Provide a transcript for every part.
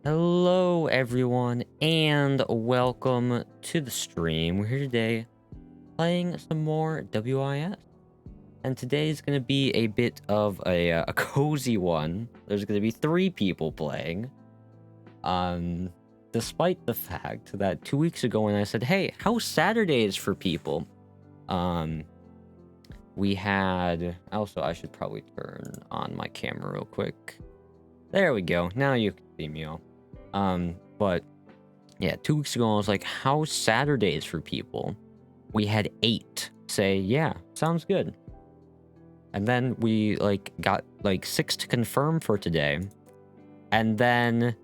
Hello, everyone, and welcome to the stream. We're here today playing some more WYS. And today is going to be a bit of a cozy one. There's going to be 3 people playing. Despite the fact that 2 weeks ago when I said, hey, how's Saturdays for people? We had... Also, I should probably turn on my camera real quick. There we go. Now you can see me all. But yeah, 2 weeks ago I was like, how's Saturdays for people? We had 8 say, yeah, sounds good. And then we got 6 to confirm for today. And then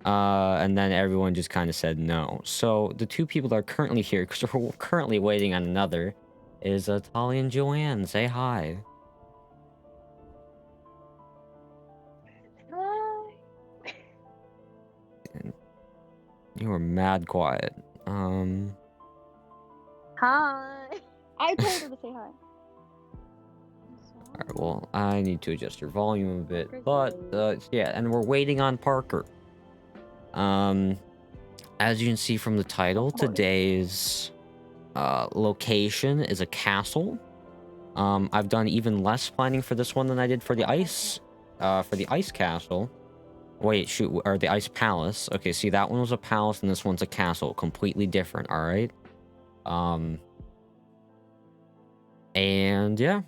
everyone just kind of said no. So the 2 people that are currently here, because we're currently waiting on another, is Tali and Joanne. Say hi. Hi. You were mad quiet. Hi. I told her to say hi. Alright, well, I need to adjust your volume a bit, but, yeah, and we're waiting on Parker. As you can see from the title, today's, location is a castle. I've done even less planning for this one than I did for the ice castle. Wait, shoot, or the ice palace. Okay, see, that one was a palace and this one's a castle. Completely different, alright? And yeah.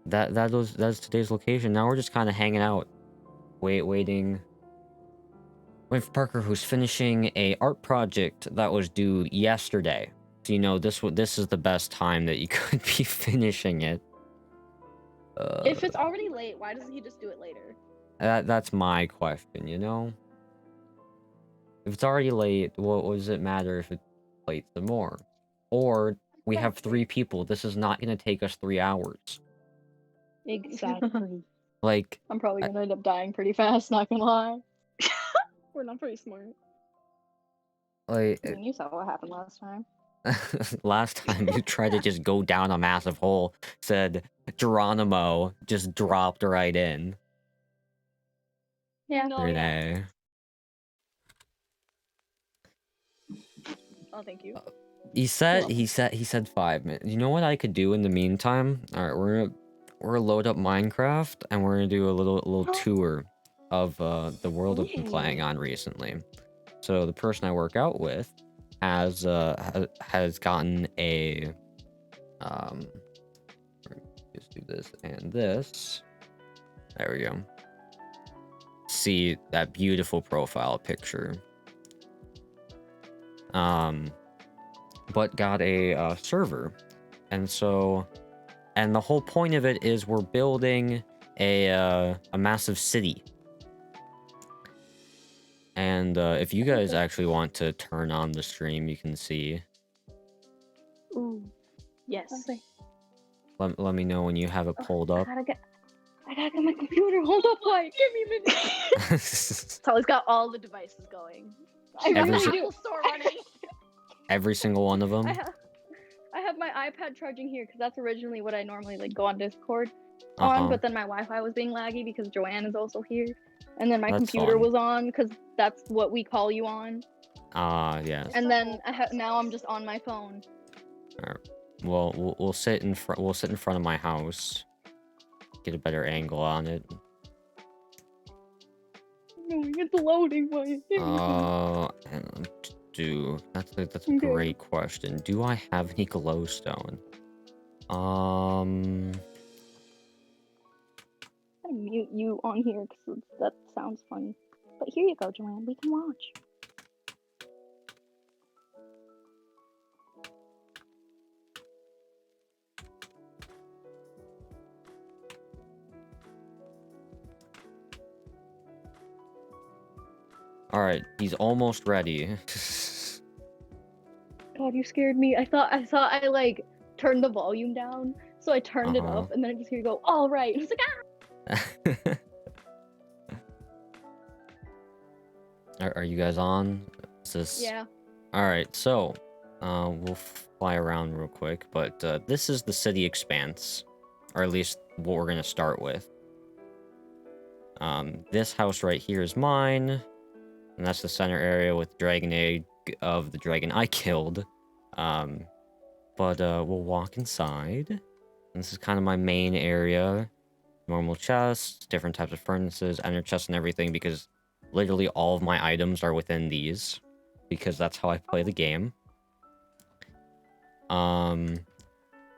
That's today's location. Now we're just kind of hanging out, waiting for Parker, who's finishing a art project that was due yesterday. So you know this is the best time that you could be finishing it. If it's already late, why doesn't he just do it later? That's my question. You know, if it's already late, what does it matter if it's late some more? Or we have 3 people. This is not going to take us 3 hours. Exactly. Like, I'm probably gonna end up dying pretty fast, not gonna lie. We're not pretty smart. like I mean, you saw what happened last time. last time you tried to just go down a massive hole, said Geronimo, just dropped right in. Yeah. No, Renee. Oh, thank you. He said 5 minutes. You know what I could do in the meantime? All right, we're gonna load up Minecraft and we're gonna do a little tour of the world I've been playing on recently. So the person I work out with has gotten a just do this and this. There we go. See that beautiful profile picture. But got a server, and the whole point of it is we're building a massive city. And if you guys actually want to turn on the stream, you can see. Ooh. Yes. Let me know when you have it pulled up. I gotta get my computer. Hold up, like, give me a minute. Sally's got all the devices going. Every single one of them. I have my iPad charging here because that's originally what I normally go on Discord on, but then my Wi-Fi was being laggy because Joanne is also here, and then my computer was on because that's what we call you on. Yes. And then now I'm just on my phone. All right. Well, we'll sit in front. We'll sit in front of my house. Get a better angle on it. No, it's loading. That's a great question. Do I have any glowstone? I'll mute you on here because that sounds funny. But here you go, Joanne. We can watch. All right, he's almost ready. God, you scared me. I thought I like turned the volume down, so I turned it up, and then I just hear you go, all right. And it's like, ah! Are you guys on? Is this... Yeah. All right, so we'll fly around real quick, but this is the city expanse, or at least what we're gonna start with. This house right here is mine. And that's the center area with Dragon Egg of the dragon I killed. But we'll walk inside. This is kind of my main area. Normal chests, different types of furnaces, ender chests, and everything, because literally all of my items are within these. Because that's how I play the game.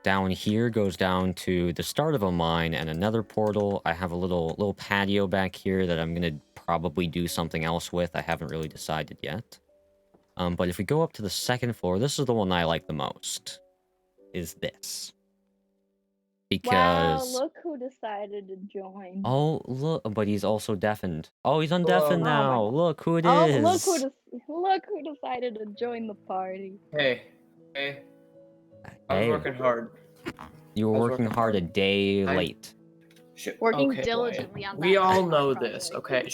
Down here goes down to the start of a mine and another portal. I have a little patio back here that I'm gonna probably do something else with. I haven't really decided yet. But if we go up to the second floor, this is the one I like the most. Is this. Because... Wow, look who decided to join. Oh, look, but he's also deafened. Oh, he's undeafened now. Look who it is. Look who decided to join the party. Hey. I was working hard. You were working hard a day late. Working diligently on that. We all know this, okay?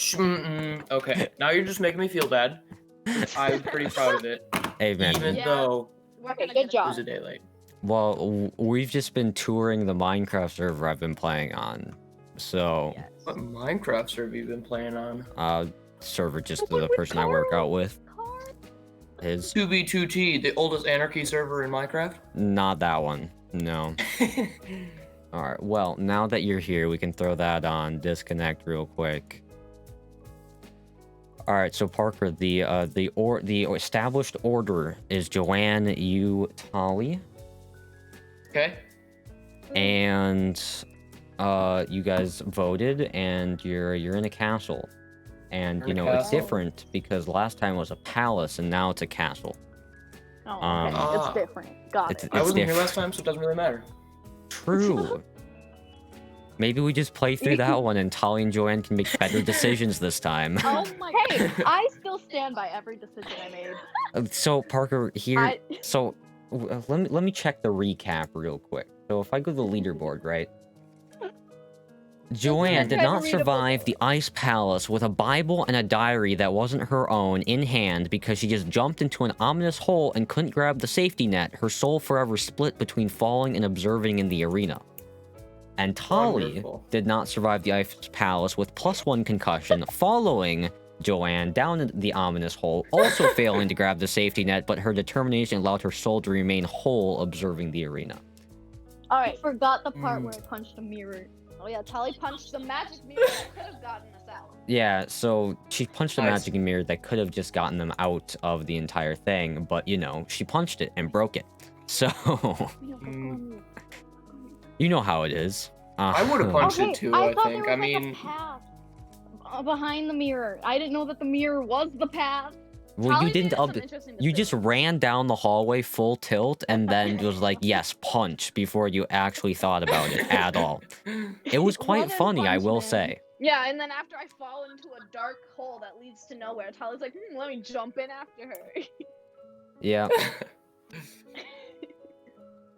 Okay, now you're just making me feel bad. I'm pretty proud of it. Hey, man. Even though good job. it was a day late. Well, we've just been touring the Minecraft server I've been playing on. So... Yes. What Minecraft server you been playing on? Server just the person I work out with. His 2B2T, the oldest anarchy server in Minecraft? Not that one. No. Alright, well, now that you're here, we can throw that on disconnect real quick. Alright, so Parker, the established order is Joanne, you, Tali. Okay. And you guys voted, and you're in a castle. And, you know, it's different because last time was a palace and now it's a castle. Oh, okay. It's different. Got it. I wasn't here last time, so it doesn't really matter. True. Maybe we just play through that one and Tali and Joanne can make better decisions this time. Oh my Hey, I still stand by every decision I made. So, Parker, here... So, let me check the recap real quick. So, if I go to the leaderboard, right? Joanne did not survive the Ice Palace with a Bible and a diary that wasn't her own in hand because she just jumped into an ominous hole and couldn't grab the safety net. Her soul forever split between falling and observing in the arena. And Tali did not survive the Ice Palace with +1 concussion, following Joanne down the ominous hole, also failing to grab the safety net, but her determination allowed her soul to remain whole observing the arena. Alright, forgot the part where I punched a mirror. Oh yeah, Tali punched the magic mirror that could have gotten us out. Yeah, so she punched a magic mirror that could have just gotten them out of the entire thing, but you know, she punched it and broke it. So, you know how it is. I would have punched it too, I think. I mean, like a path behind the mirror. I didn't know that the mirror was the path. Well, you didn't. You just ran down the hallway full tilt and then was like, "Yes, punch," before you actually thought about it at all. It was quite funny, I will say. Yeah, and then after I fall into a dark hole that leads to nowhere, Tali's like, "Let me jump in after her." Yeah.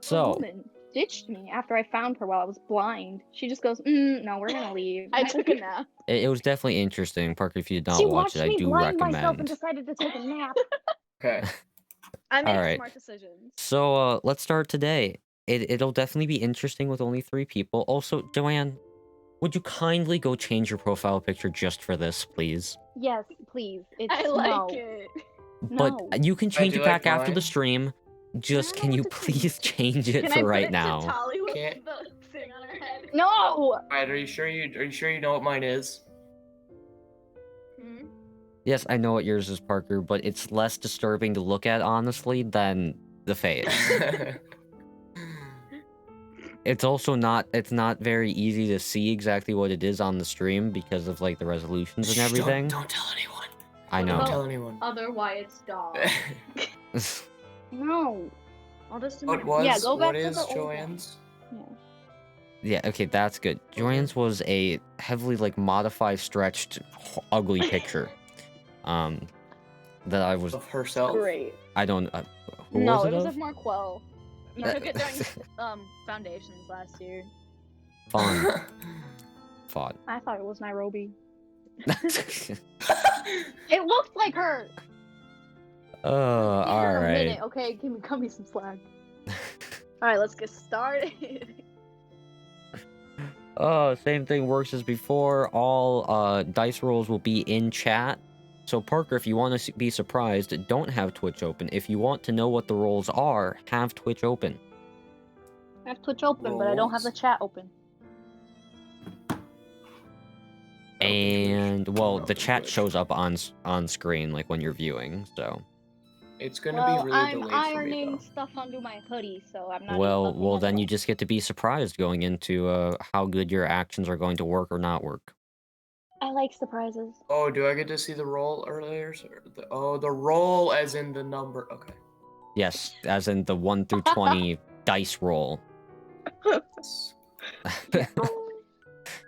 So. The woman ditched me after I found her while I was blind. She just goes, "No, we're gonna leave." I took a nap. It was definitely interesting, Parker. If you did not watch it, I do recommend. Myself and decided to take a nap. Okay. I made smart decisions. So let's start today. It'll definitely be interesting with only 3 people. Also, Joanne, would you kindly go change your profile picture just for this, please? Yes, please. I like it. But you can change it back after the stream. Just can you please change it for right now? No. Alright, are you sure you know what mine is? Yes, I know what yours is, Parker, but it's less disturbing to look at, honestly, than the face. It's also not very easy to see exactly what it is on the stream because of like the resolutions and everything. Don't tell anyone. I know. Don't tell anyone. Other WYS dog. No. I'll just go back what is Joanne's? Yeah, okay, that's good. Joanne's was a heavily like modified, stretched, ugly picture. That I was of herself. Great. I don't. Who no, was it was of Marquel. You took it during foundations last year. Fun. I thought it was Nairobi. It looked like her. All right. Okay, cut me some slack. All right, let's get started. Same thing works as before. All dice rolls will be in chat. So Parker, if you want to be surprised, don't have Twitch open. If you want to know what the roles are, have Twitch open. I have Twitch open, but I don't have the chat open. And well, the chat shows up on screen like when you're viewing, so. It's gonna be really I'm delayed for me ironing though. stuff onto my hoodie, so I'm not. Well, then you just get to be surprised going into how good your actions are going to work or not work. I like surprises. Oh, do I get to see the roll earlier? The roll as in the number. Okay. Yes, as in the 1 through 20 dice roll.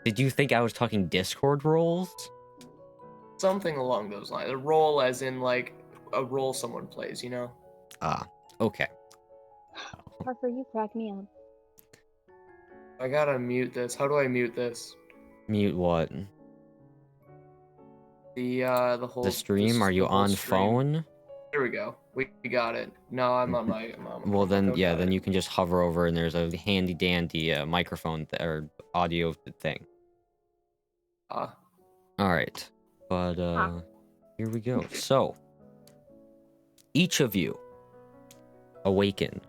Did you think I was talking Discord rolls? Something along those lines. A roll as in like a role someone plays, you know? Ah, okay. Parker, you crack me up. I gotta mute this. How do I mute this? Mute what? The whole The stream? Are you on phone? Here we go. We got it. No, I'm on my. Well then, yeah, then you can just hover over and there's a handy dandy microphone or audio thing. All right, but here we go. So, each of you awaken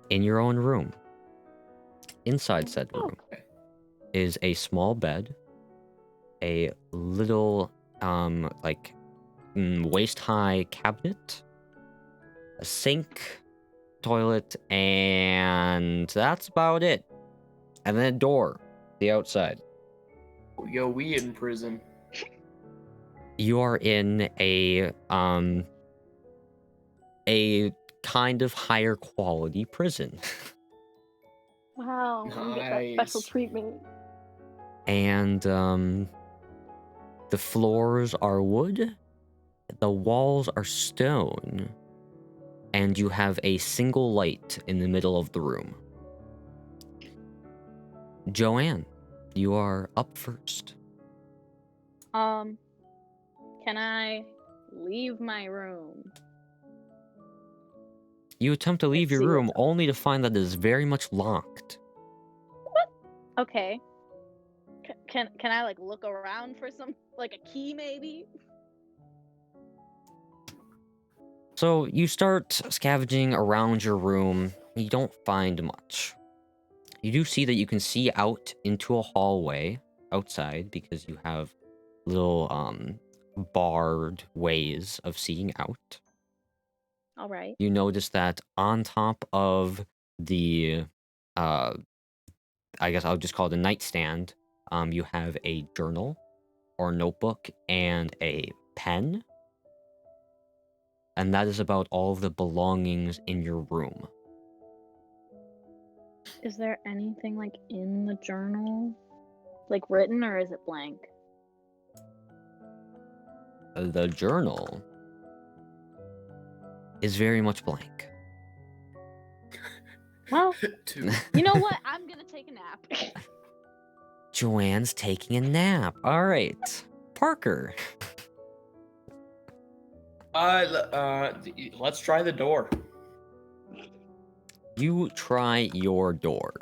in your own room. Inside said room is a small bed, a little like waist-high cabinet, a sink, toilet, and that's about it. And then a door, the outside. Yo, we in prison. You are in a kind of higher quality prison. Wow, you get that special treatment. And the floors are wood, the walls are stone, and you have a single light in the middle of the room. Joanne, you are up first. Can I leave my room? You attempt to leave your room only to find that it is very much locked. What? Okay. Can I like look around for some like a key maybe? So you start scavenging around your room. You don't find much. You do see that you can see out into a hallway outside because you have little barred ways of seeing out. All right. You notice that on top of the I guess I'll just call it a nightstand, you have a journal or notebook and a pen. And that is about all of the belongings in your room. Is there anything like in the journal? Like written, or is it blank? The journal is very much blank. Well, you know what? I'm gonna take a nap. Joanne's taking a nap. All right. Parker. Let's try the door. You try your door.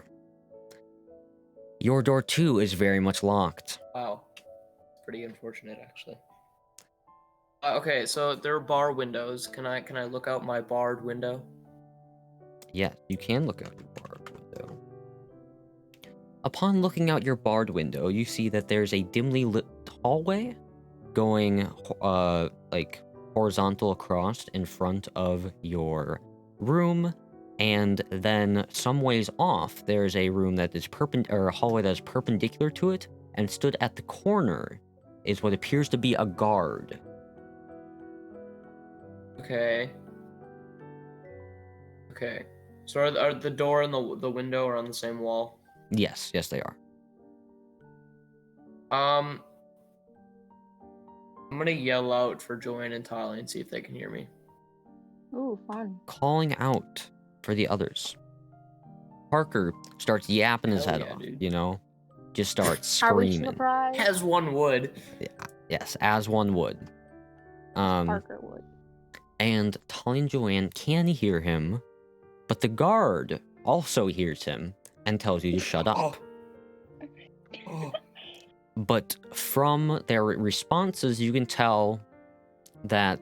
Your door too is very much locked. Wow. Pretty unfortunate actually. Okay, so there are bar windows. Can I look out my barred window? Yeah, you can look out your barred window. Upon looking out your barred window, you see that there's a dimly lit hallway going like horizontal across in front of your room, and then some ways off there's a room that is a hallway that is perpendicular to it, and stood at the corner is what appears to be a guard. Okay. So are the door and the window are on the same wall? Yes, they are. I'm gonna yell out for Joanne and Tali and see if they can hear me. Ooh, fun. Calling out for the others. Parker starts yapping his head off, dude. you know? Just starts screaming. Are we surprised? As one would. Yes, as one would. Parker would. And Tali and Joanne can hear him, but the guard also hears him and tells you to shut up. Oh. But from their responses, you can tell that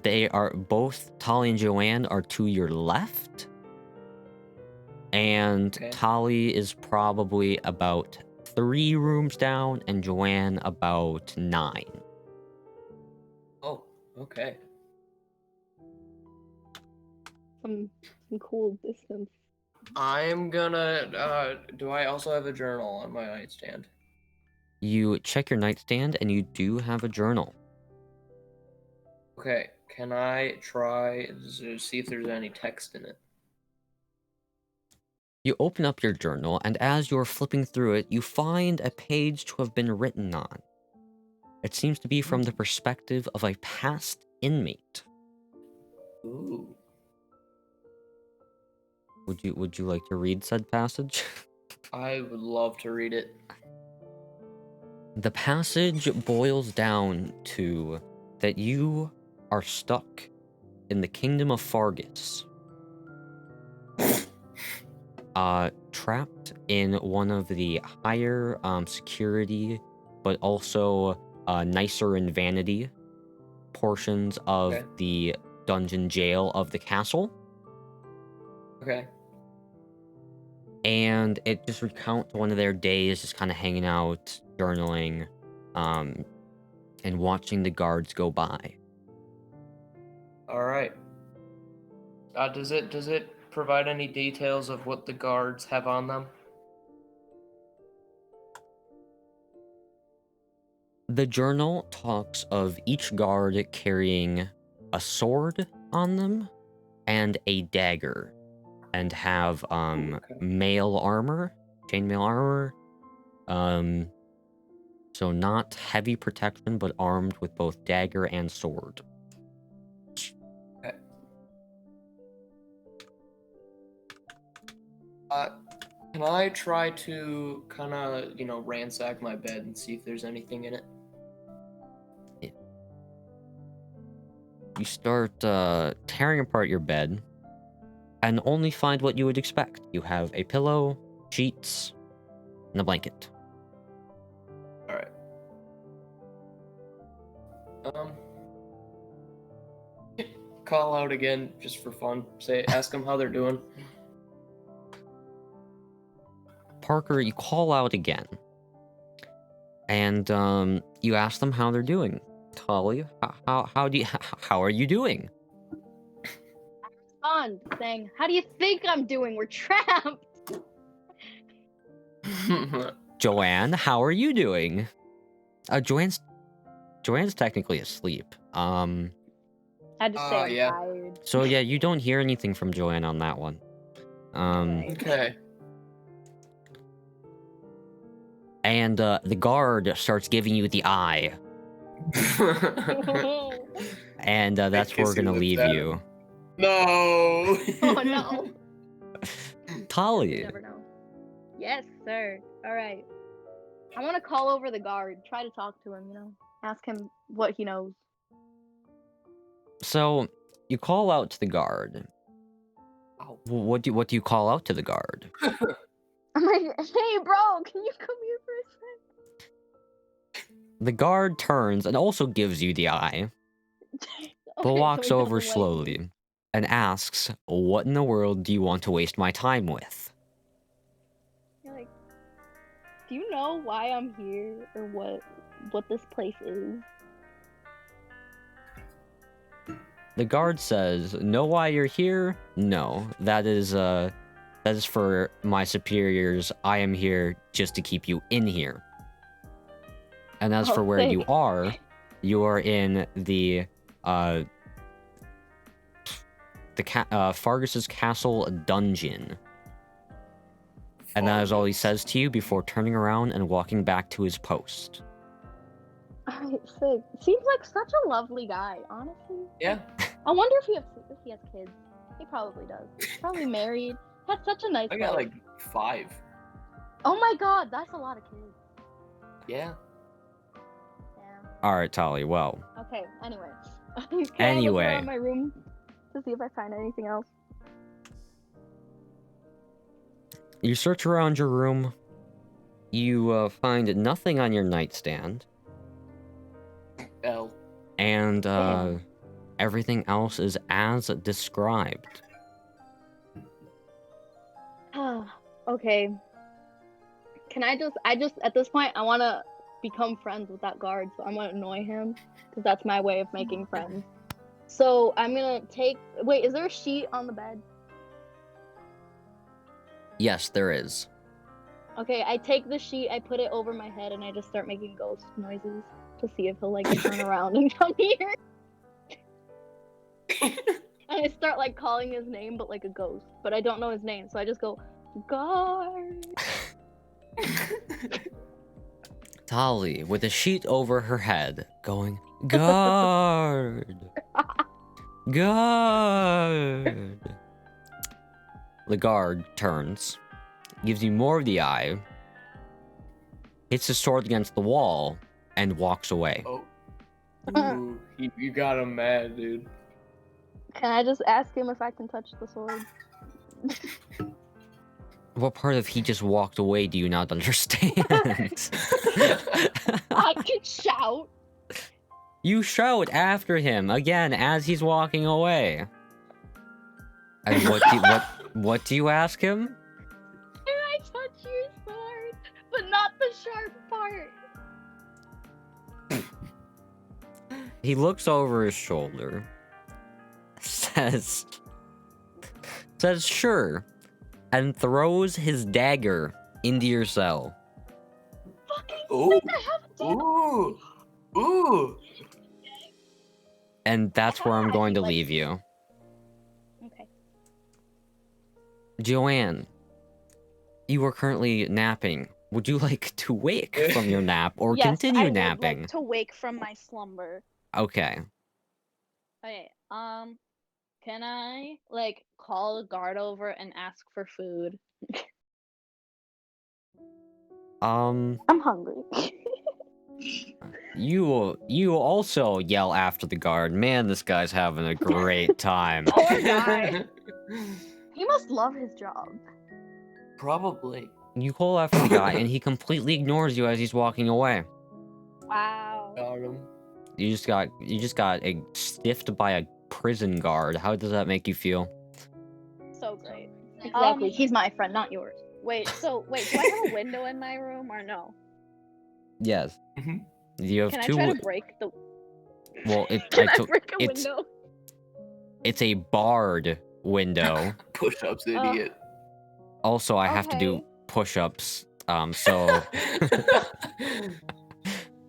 they are both Tali and Joanne are to your left, and Okay. Tali is probably about 3 rooms down, and Joanne about 9. Oh, okay. Some cool distance. I'm gonna. Do I also have a journal on my nightstand? You check your nightstand, and you do have a journal. Okay. Can I try to see if there's any text in it? You open up your journal, and as you're flipping through it, you find a page to have been written on. It seems to be from the perspective of a past inmate. Ooh. Would you like to read said passage? I would love to read it. The passage boils down to that you are stuck in the kingdom of Fargus. Trapped in one of the higher security, but also nicer in vanity portions of Okay. the dungeon jail of the castle. Okay. And it just recounts one of their days just kind of hanging out, journaling, and watching the guards go by. All right. Does it provide any details of what the guards have on them? The journal talks of each guard carrying a sword on them and a dagger, and have Okay. mail armor, chainmail armor. So not heavy protection, but armed with both dagger and sword. Okay. Can I try to kind of, ransack my bed and see if there's anything in it? You start tearing apart your bed, and only find what you would expect. You have a pillow, sheets, and a blanket. All right. Call out again just for fun. Ask them how they're doing. Parker, you call out again, and you ask them how they're doing. Tali, how are you doing? On saying, "How do you think I'm doing? We're trapped." Joanne, how are you doing? Joanne's technically asleep. I just say I'm yeah. tired. So yeah, you don't hear anything from Joanne on that one. Okay. And the guard starts giving you the eye, and that's where we're gonna leave you. No. Oh no. Tali. You never know. Yes, sir. All right. I want to call over the guard. Try to talk to him. Ask him what he knows. So you call out to the guard. Ow. What do you call out to the guard? I'm like, "Hey, bro, can you come here for a sec?" The guard turns and also gives you the eye, but Okay, walks so he over doesn't like me. slowly and asks, "What in the world do you want to waste my time with?" You're like, "Do you know why I'm here or what this place is?" The guard says, "Know why you're here? No, that is for my superiors. I am here just to keep you in here. And as Oh, for where you sick. are in the Fargus's castle dungeon." And that is all he says to you before turning around and walking back to his post. Alright, sick. Seems like such a lovely guy, honestly. Yeah. I wonder if he has kids. He probably does. Probably married. Has such a nice I got life. like 5. Oh my god, that's a lot of kids. Yeah. Yeah. All right, Tali. Well. Okay. Anyway. Can I look around my room to see if I find anything else? You search around your room. You find nothing on your nightstand. L. And Damn. everything else is as described. Okay. Can I just at this point I want to become friends with that guard, so I'm gonna annoy him because that's my way of making friends. So I'm gonna take. Wait, is there a sheet on the bed? Yes, there is. Okay, I take the sheet, I put it over my head, and I just start making ghost noises to see if he'll like turn around and come here. And I start like calling his name, but like a ghost. But I don't know his name, so I just go, guard. Tali, with a sheet over her head, going, guard! Guard! The guard turns, gives you more of the eye, hits his sword against the wall, and walks away. Oh. Ooh, you got him mad, dude. Can I just ask him if I can touch the sword? What part of he just walked away do you not understand? I can shout. You shout after him again as he's walking away. And what do you ask him? Can I touch your sword? But not the sharp part. He looks over his shoulder, says sure, and throws his dagger into your cell. Fucking Ooh. wait, I have a dagger. Ooh. Ooh. And that's where I'm going to Like- leave you. Okay. Joanne, you are currently napping. Would you like to wake from your nap or Yes, continue I would napping? like to wake from my slumber. Okay. Okay, can I like call the guard over and ask for food? I'm hungry. You also yell after the guard. Man, this guy's having a great time. Poor guy. He must love his job. Probably. You call after the guy, and he completely ignores you as he's walking away. Wow. Got him. You just got stiffed by a prison guard. How does that make you feel? So great. Exactly. He's my friend, not yours. Wait, do I have a window in my room or no? Yes. Mhm. You have Can I two. try to break the Well, Can I break a it's- window? it's a barred window. Push-ups, idiot. Also, I have to do Okay. push-ups. So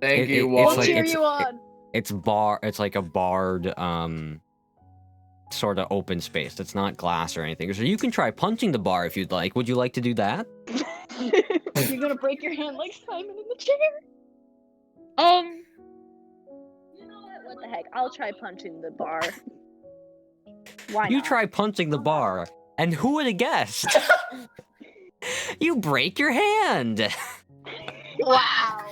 Thank It- you, it's We'll like- Wally. cheer it's- you on. it's like a barred sort of open space. It's not glass or anything. So you can try punching the bar if you'd like. Would you like to do that? You're gonna break your hand like Simon in the chair. You know what the heck? I'll try punching the bar. Why You not? try punching the bar, and who would have guessed? You break your hand. Wow.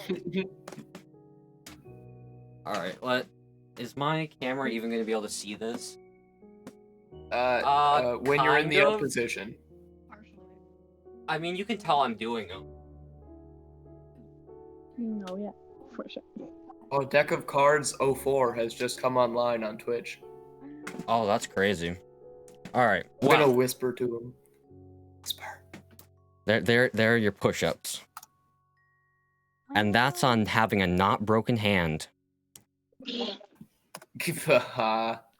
All right, is my camera even going to be able to see this? When you're in the kind up of. position. I mean, you can tell I'm doing them. No, yeah, for sure. Oh, Deck of Cards 04 has just come online on Twitch. Oh, that's crazy. All right, I'm gonna well, whisper to him. Whisper. there are your push-ups, and that's on having a not broken hand.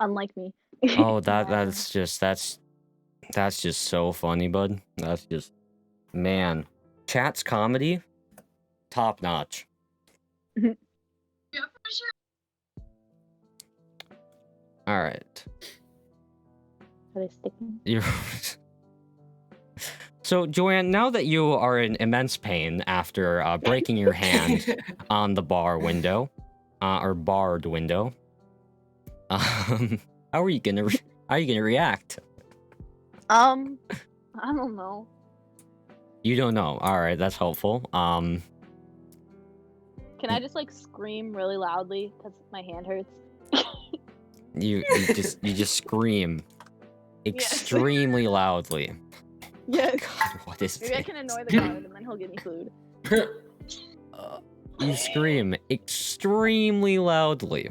Unlike me. Oh, that's just so funny, bud. That's just, man, chat's comedy, top notch. Yeah, for sure. All right, Are they sticking? you're. So, Joanne, now that you are in immense pain after breaking your hand on the bar window, or barred window, how are you gonna react? I don't know. You don't know. All right, that's helpful. Can I just like scream really loudly because my hand hurts? You just scream extremely loudly. Yes. God, what is Maybe I this? can annoy the guard and then he'll give me food. You scream extremely loudly.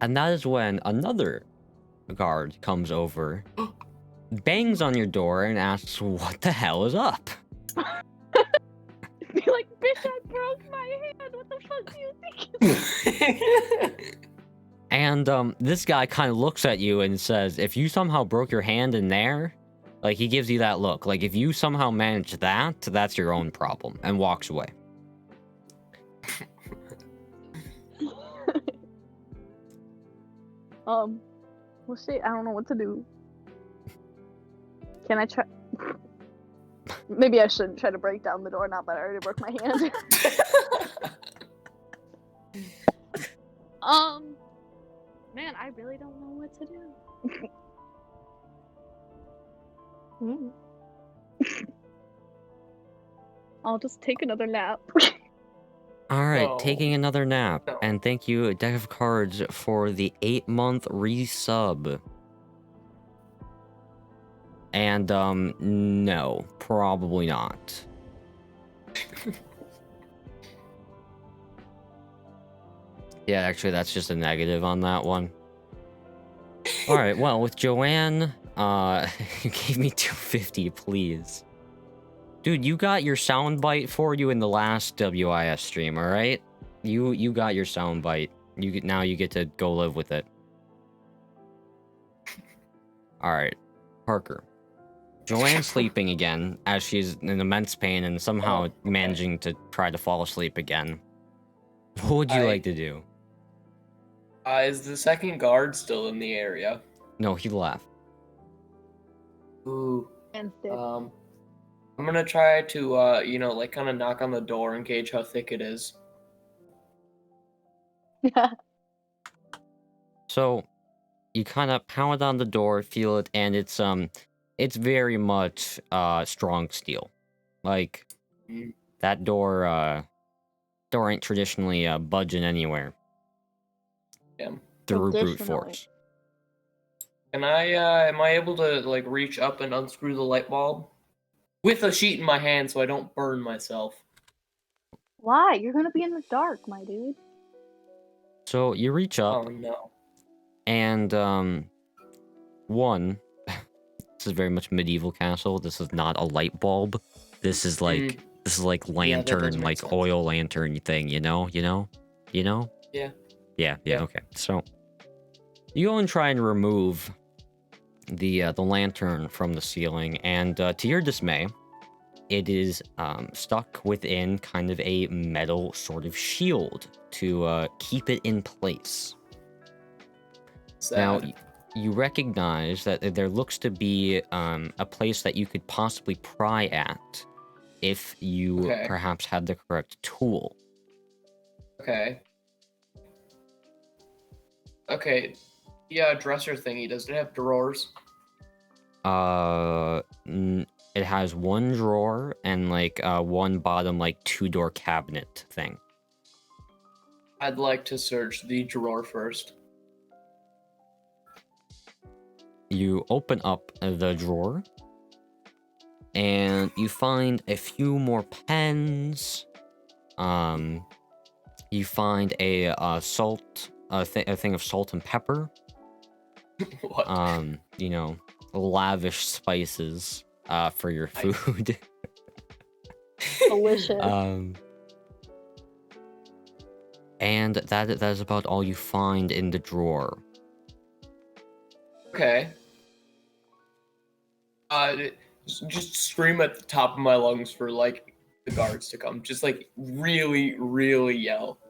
And that is when another guard comes over, bangs on your door, and asks, "What the hell is up?" Be like, bitch, I broke my hand. What the fuck do you think? And this guy kind of looks at you and says, "If you somehow broke your hand in there," like he gives you that look, like if you somehow manage that, that's your own problem, and walks away. Well, shit, I don't know what to do. Can I try? Maybe I shouldn't try to break down the door now that I already broke my hand. Man, I really don't know what to do. I'll just take another nap. All right, No. taking another nap, No. and thank you, Deck of Cards, for the 8-month resub. And no, probably not. Yeah, actually, that's just a negative on that one. All right, well, with Joanne, you gave me 250, please. Dude, you got your soundbite for you in the last WYS stream, all right? You got your soundbite. Now you get to go live with it. All right, Parker. Joanne's sleeping again as she's in immense pain and somehow managing to try to fall asleep again. What would you like to do? Is the second guard still in the area? No, he left. Ooh. And I'm gonna try to, you know, like kind of knock on the door and gauge how thick it is. So, you kind of pound on the door, feel it, and it's very much strong steel. Like that door ain't traditionally budging anywhere. Yeah. Through brute force. Can I am I able to like reach up and unscrew the light bulb with a sheet in my hand so I don't burn myself? Why? You're gonna be in the dark, my dude. So you reach up. Oh no. And one, this is very much medieval castle. This is not a light bulb. This is like lantern, like sense. Oil lantern thing. You know. Yeah. Yeah. Okay. So you go and try and remove the lantern from the ceiling, and to your dismay, it is stuck within kind of a metal sort of shield to keep it in place. Sad. Now, you recognize that there looks to be a place that you could possibly pry at if you perhaps had the correct tool. Okay. Okay. Yeah, dresser thingy. Does it have drawers? It has one drawer and like one bottom like 2-door cabinet thing. I'd like to search the drawer first. You open up the drawer, and you find a few more pens. You find a thing of salt and pepper. What? You know, lavish spices for your food. Delicious. And that is about all you find in the drawer. Okay. Just scream at the top of my lungs for like the guards to come. Just like really, really yell.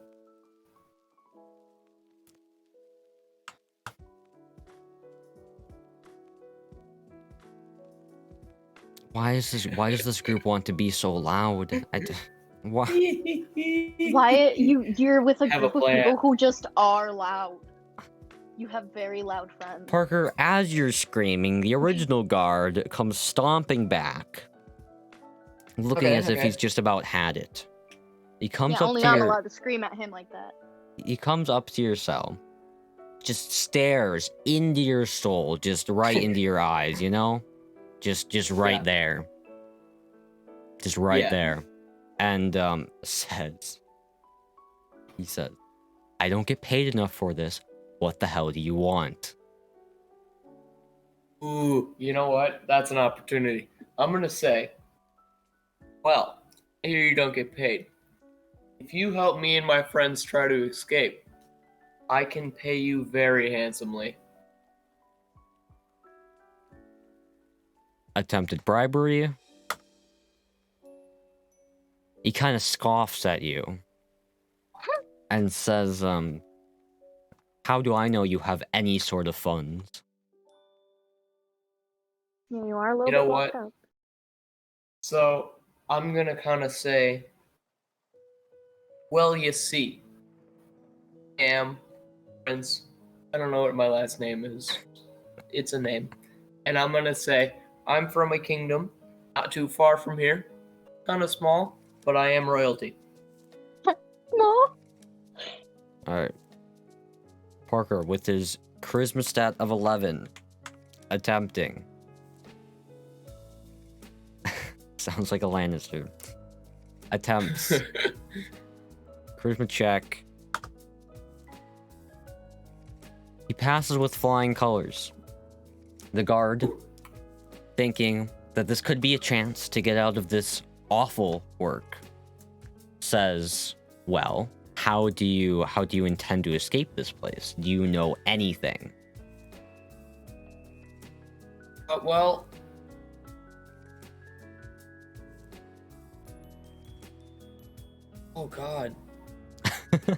Why does this group want to be so loud? Why? Wyatt, you're with a group of people who just are loud. You have very loud friends. Parker, as you're screaming, the original guard comes stomping back, looking as if he's just about had it. He comes up only to I'm allowed to scream at him like that. He comes up to your cell, just stares into your soul, just right into your eyes, you know? Just right there. Just right there. And he says, I don't get paid enough for this, What the hell do you want? Ooh, you know what? That's an opportunity. I'm gonna say, well, here you don't get paid. If you help me and my friends try to escape, I can pay you very handsomely. Attempted bribery. He kind of scoffs at you and says, how do I know you have any sort of funds? Yeah, you are a little You know bit what? locked up. So I'm gonna kind of say, well, you see, Prince. I don't know what my last name is. It's a name. And I'm gonna say, I'm from a kingdom not too far from here. Kind of small, but I am royalty. No. Alright. Parker, with his charisma stat of 11, attempting. Sounds like a Lannister. Attempts. Charisma check. He passes with flying colors. The guard, thinking that this could be a chance to get out of this awful work, says, well, how do you intend to escape this place? Do you know anything? Well, oh god.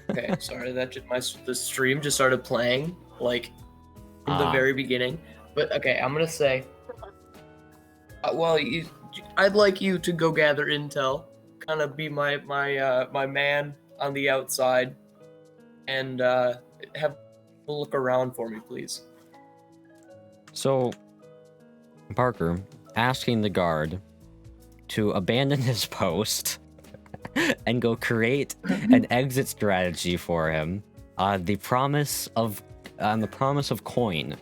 Okay, sorry, that just the stream just started playing like from the very beginning. But okay, I'm gonna say, well, I'd like you to go gather intel, kind of be my man on the outside, and have a look around for me, please. So, Parker, asking the guard to abandon his post and go create an exit strategy for him, the promise of coin.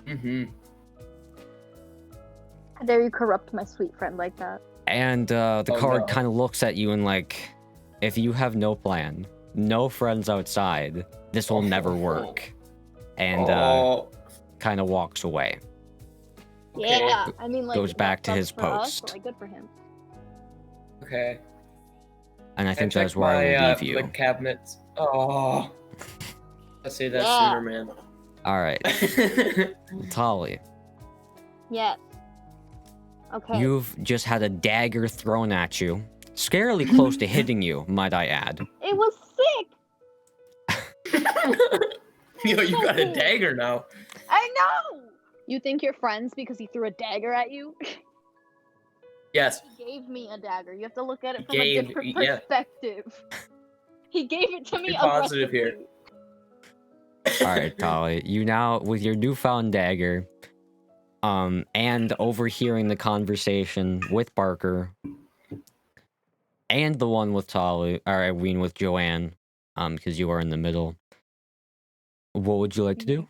Mm-hmm. How dare you corrupt my sweet friend like that? And the Oh, card no. kind of looks at you and like, if you have no plan, no friends outside, this will never work. And kind of walks away. Okay. Yeah, I mean, like, Goes back to that his sucks for us, post. but, like, good for him. Okay. And I think check that's where I will leave you. my cabinets. Oh. I say that Yeah. sooner, man. All right, Tali, Yes. Okay. you've just had a dagger thrown at you, scarily close to hitting you, might I add. It was sick. Yo, you got a dagger now. I know. You think you're friends because he threw a dagger at you? Yes. He gave me a dagger. You have to look at it from Gave- a different yeah. perspective. He gave it to me Be positive here. aggressively. All right, Tali, you now, with your newfound dagger, and overhearing the conversation with Barker, and the one with Tali, or I mean with Joanne, because you are in the middle, what would you like to do?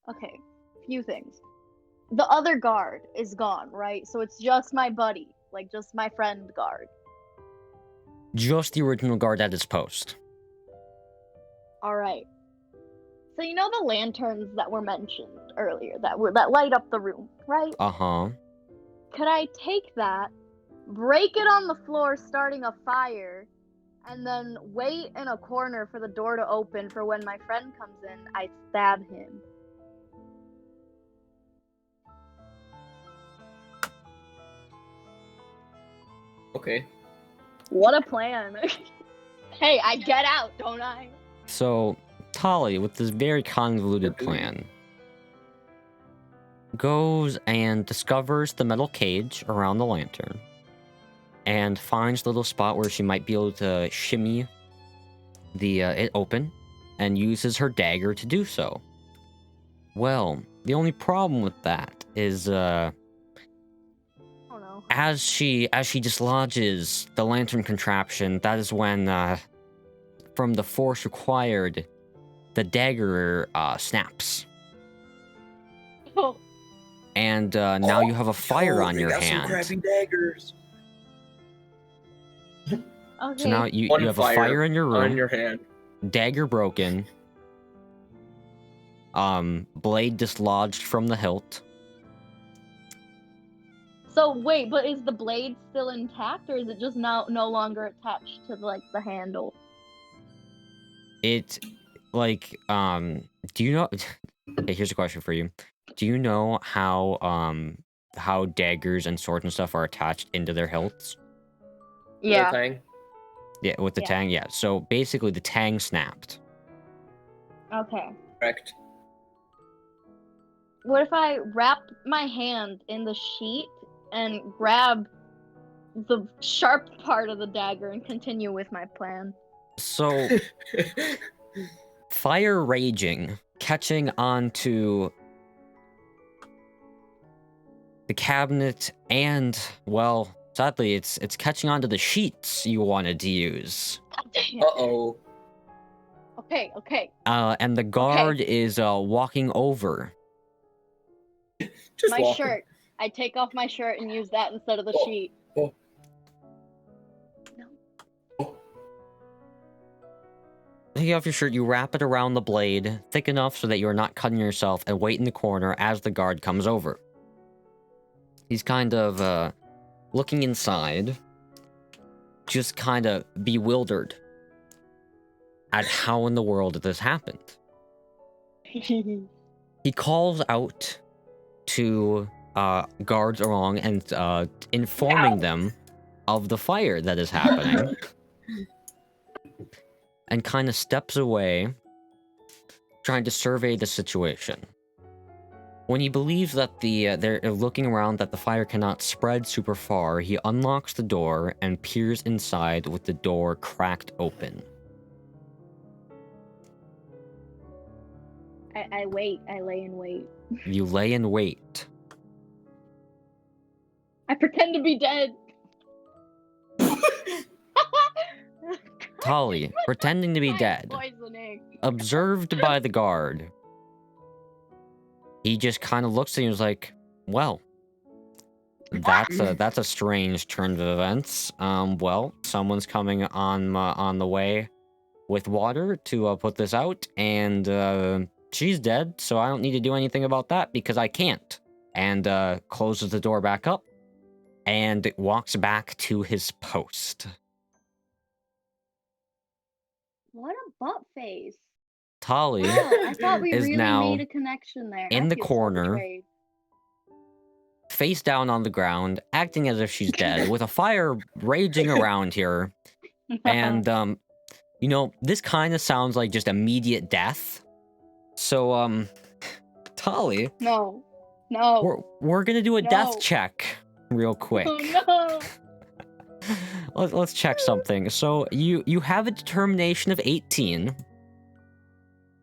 Okay, few things. The other guard is gone, right? So it's just my buddy, like just my friend guard. Just the original guard at his post. All right. So you know the lanterns that were mentioned earlier that light up the room, right? Uh-huh. Could I take that, break it on the floor, starting a fire, and then wait in a corner for the door to open for when my friend comes in, I stab him? Okay. What a plan. Hey, I get out, don't I? So, Tali, with this very convoluted plan, goes and discovers the metal cage around the lantern and finds the little spot where she might be able to shimmy it open and uses her dagger to do so. Well, the only problem with that is Oh no. as she dislodges the lantern contraption, that is when from the force required, the dagger snaps. Oh, And now you have a fire on your got hand. Some crappy daggers. okay. So now you One have a fire fire in your room, On your hand. dagger broken, Blade dislodged from the hilt. So wait, but is the blade still intact, or is it just no longer attached to like the handle? It, like, do you know? Okay, here's a question for you. Do you know how daggers and swords and stuff are attached into their hilts? Yeah. Tang? Yeah, with the tang. Yeah. So basically, the tang snapped. Okay. Correct. What if I wrap my hand in the sheet and grab the sharp part of the dagger and continue with my plan? So, fire raging, catching onto the cabinet, and, well, sadly, it's catching onto the sheets you wanted to use. Uh-oh. Okay. And the guard is walking over. Just my walking. shirt. I take off my shirt and use that instead of the sheet. Oh. No. Oh. Taking off your shirt, you wrap it around the blade, thick enough so that you're not cutting yourself, and wait in the corner as the guard comes over. He's kind of, looking inside, just kind of bewildered at how in the world this happened. He calls out to guards along and informing them of the fire that is happening, and kind of steps away, trying to survey the situation. When he believes that they're looking around that the fire cannot spread super far, he unlocks the door and peers inside with the door cracked open. I wait. I lay in wait. You lay in wait. I pretend to be dead. Tali, pretending to be dead, Poisoning. observed by the guard. He just kind of looks at you and is like, well, that's a strange turn of events. Well, someone's coming on the way with water to put this out, and she's dead, so I don't need to do anything about that because I can't. And closes the door back up and walks back to his post. What a butt face. Tali I thought we is really now made a connection there. in I the feel so corner, betrayed. face down on the ground, acting as if she's dead, with a fire raging around here. And, you know, this kind of sounds like just immediate death. So, Tali, No. we're gonna do a death No. check real quick. Oh, no. Let's check something. So, you have a determination of 18.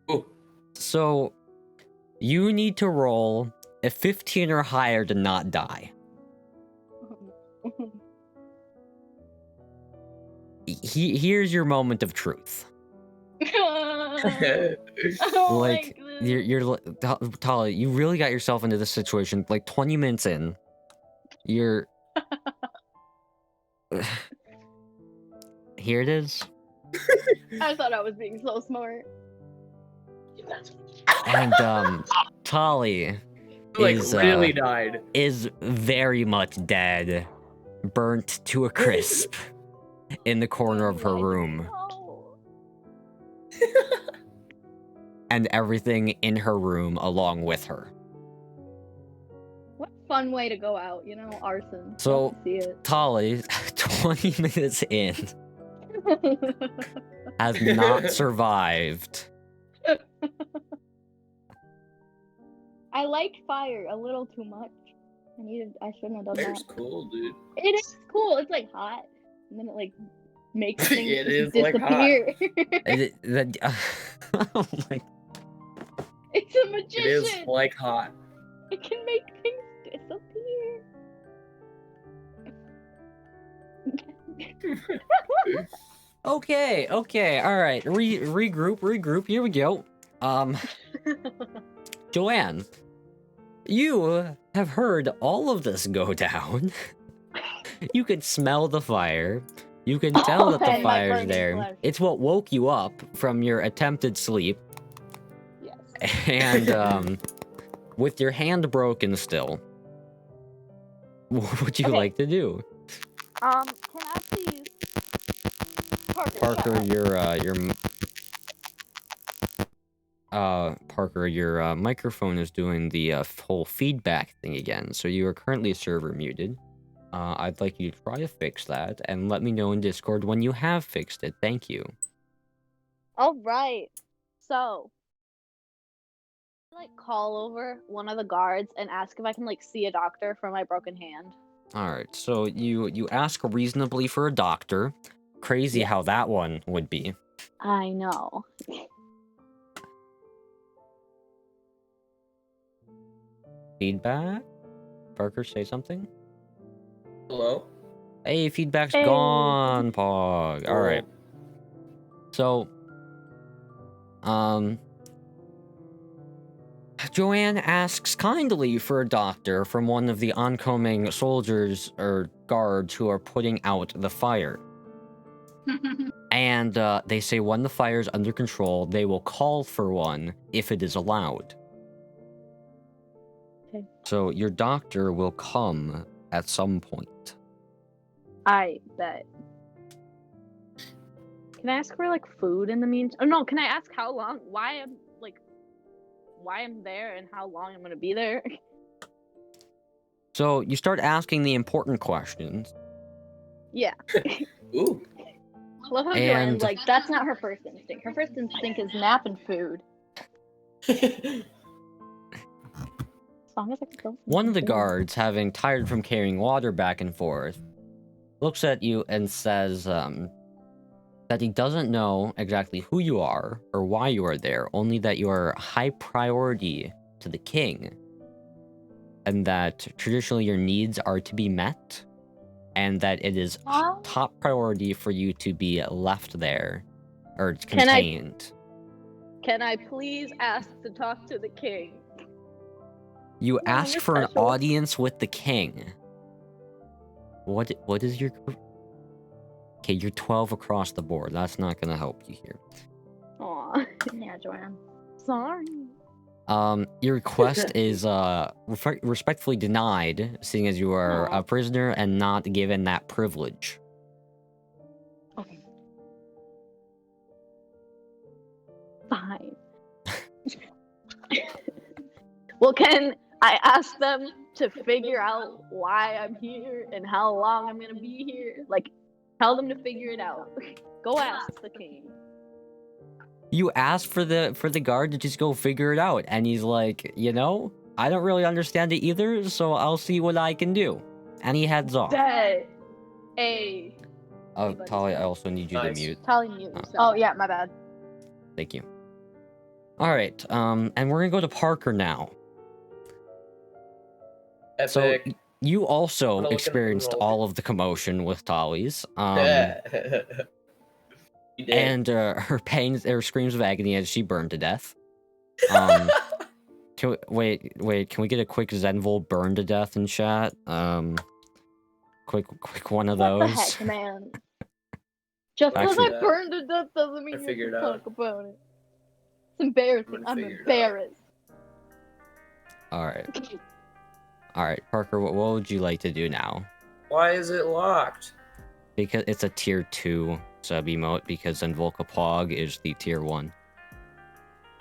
Oh. So, you need to roll a 15 or higher to not die. Here's your moment of truth. I don't Like, this. you're Tali, you really got yourself into this situation. Like 20 minutes in, you're. Here it is. I thought I was being so smart. And Tali Like, is really died. is very much dead, burnt to a crisp in the corner of her room, No. and everything in her room along with her. What a fun way to go out, you know, arson. So- Love to see it. Tali, 20 minutes in, has not survived. I like fire a little too much. I shouldn't have done Fire's that. cool, dude. It is cool. It's like hot, and then it like makes things It just is, like, hot. disappear. Oh my. It's a It magician. is like hot. It can make things disappear. Okay, all right. Regroup. Here we go. Joanne, you have heard all of this go down. You could smell the fire. You can tell that the And my fire's burning there. flesh. It's what woke you up from your attempted sleep. Yes. And with your hand broken still, what would you like to do? Can I please, Parker, your microphone is doing the whole feedback thing again. So you are currently server muted. I'd like you to try to fix that and let me know in Discord when you have fixed it. Thank you. All right. So, like, call over one of the guards and ask if I can like see a doctor for my broken hand. All right. So you ask reasonably for a doctor. Crazy how that one would be. I know. Feedback? Parker, say something? Hello? Hey, feedback's Hey. gone, Pog. Oh. Alright. So, Joanne asks kindly for a doctor from one of the oncoming soldiers or guards who are putting out the fire. And they say when the fire is under control, they will call for one if it is allowed. Okay. So your doctor will come at some point. I bet. Can I ask for like food in the meantime? Oh no, can I ask how long? Why I'm there and how long I'm gonna be there? So you start asking the important questions. Yeah. Ooh. I love how Joanne's like, that's not her first instinct. Her first instinct is nap and food. As long as I can go One of the food. guards, having tired from carrying water back and forth, looks at you and says that he doesn't know exactly who you are or why you are there, only that you are high priority to the king, and that traditionally your needs are to be met, and that it is top priority for you to be left there, or contained. Can I please ask to talk to the king? You No, ask you're for an special. audience with the king. What is your... Okay, you're 12 across the board. That's not gonna help you here. Aw. Yeah, Joanne. Sorry. Your request is respectfully denied, seeing as you are a prisoner and not given that privilege. Okay. Fine. Well, can I ask them to figure out why I'm here and how long I'm gonna be here? Like, tell them to figure it out. Go ask the king. You ask for the guard to just go figure it out, and he's like, you know, I don't really understand it either, so I'll see what I can do. And he heads off. Hey. Hey. Oh, Tali, I also need you to mute. Tali, mute yourself. Oh yeah, my bad. Thank you. All right, and we're gonna go to Parker now. Epic. So you also look at the experienced roll. all of the commotion with Tali's. You did. And her pains, her screams of agony as she burned to death. Can we, wait, can we get a quick Zenvol burn to death in chat? Quick one of those. What the heck, man? Just because Actually- I burned to death doesn't mean I you figured can it out. talk about it. It's embarrassing. I'm figure it out. embarrassed. All right, Parker. What would you like to do now? Why is it locked? Because it's a tier 2 sub emote. Because Zenvolka Pog is the tier 1.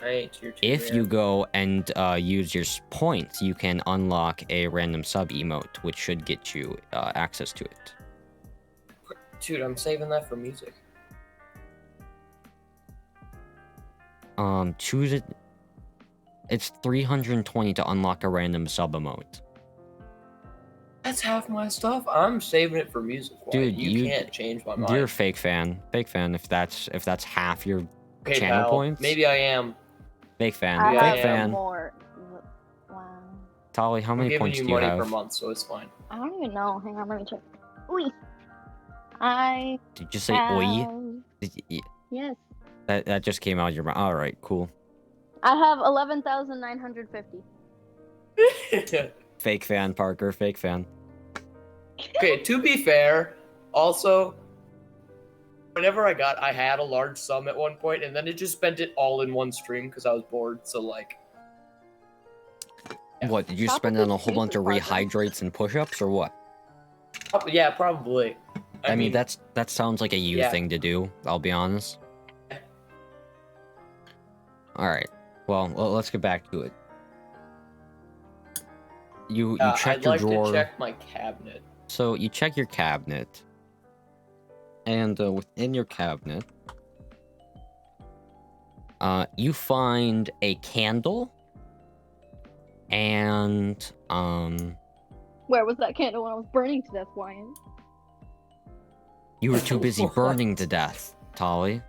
I ain't tier 2. If man. you go and use your points, you can unlock a random sub emote, which should get you access to it. Dude, I'm saving that for music. Choose it. It's 320 to unlock a random sub emote. That's half my stuff. I'm saving it for music. Why? Dude, you can't change my mind. You're a fake fan. Fake fan. If that's half your okay, channel pal. points. Maybe I am. Fake fan. Yeah, I Fake am. fan. More. Wow. Tali, how I'm many giving points you do you money have? per month, so it's fine. I don't even know. Hang on, let me check. Oi. Did you say oi? Yes. That just came out of your mouth. All right, cool. I have 11,950. Fake fan, Parker. Fake fan. Okay, to be fair, also, whenever I had a large sum at one point, and then it just spent it all in one stream because I was bored. So like, yeah. What did you Stop spend with it on a those whole bunch of excuses, Parker. rehydrates and push-ups or what? Yeah, probably. I mean that sounds like a you yeah. thing to do. I'll be honest. All right. Well, let's get back to it. You check I'd your like drawer. to check my cabinet. So you check your cabinet, and within your cabinet, you find a candle, and Where was that candle when I was burning to death, Wyan? you were too busy burning to death, Tolly.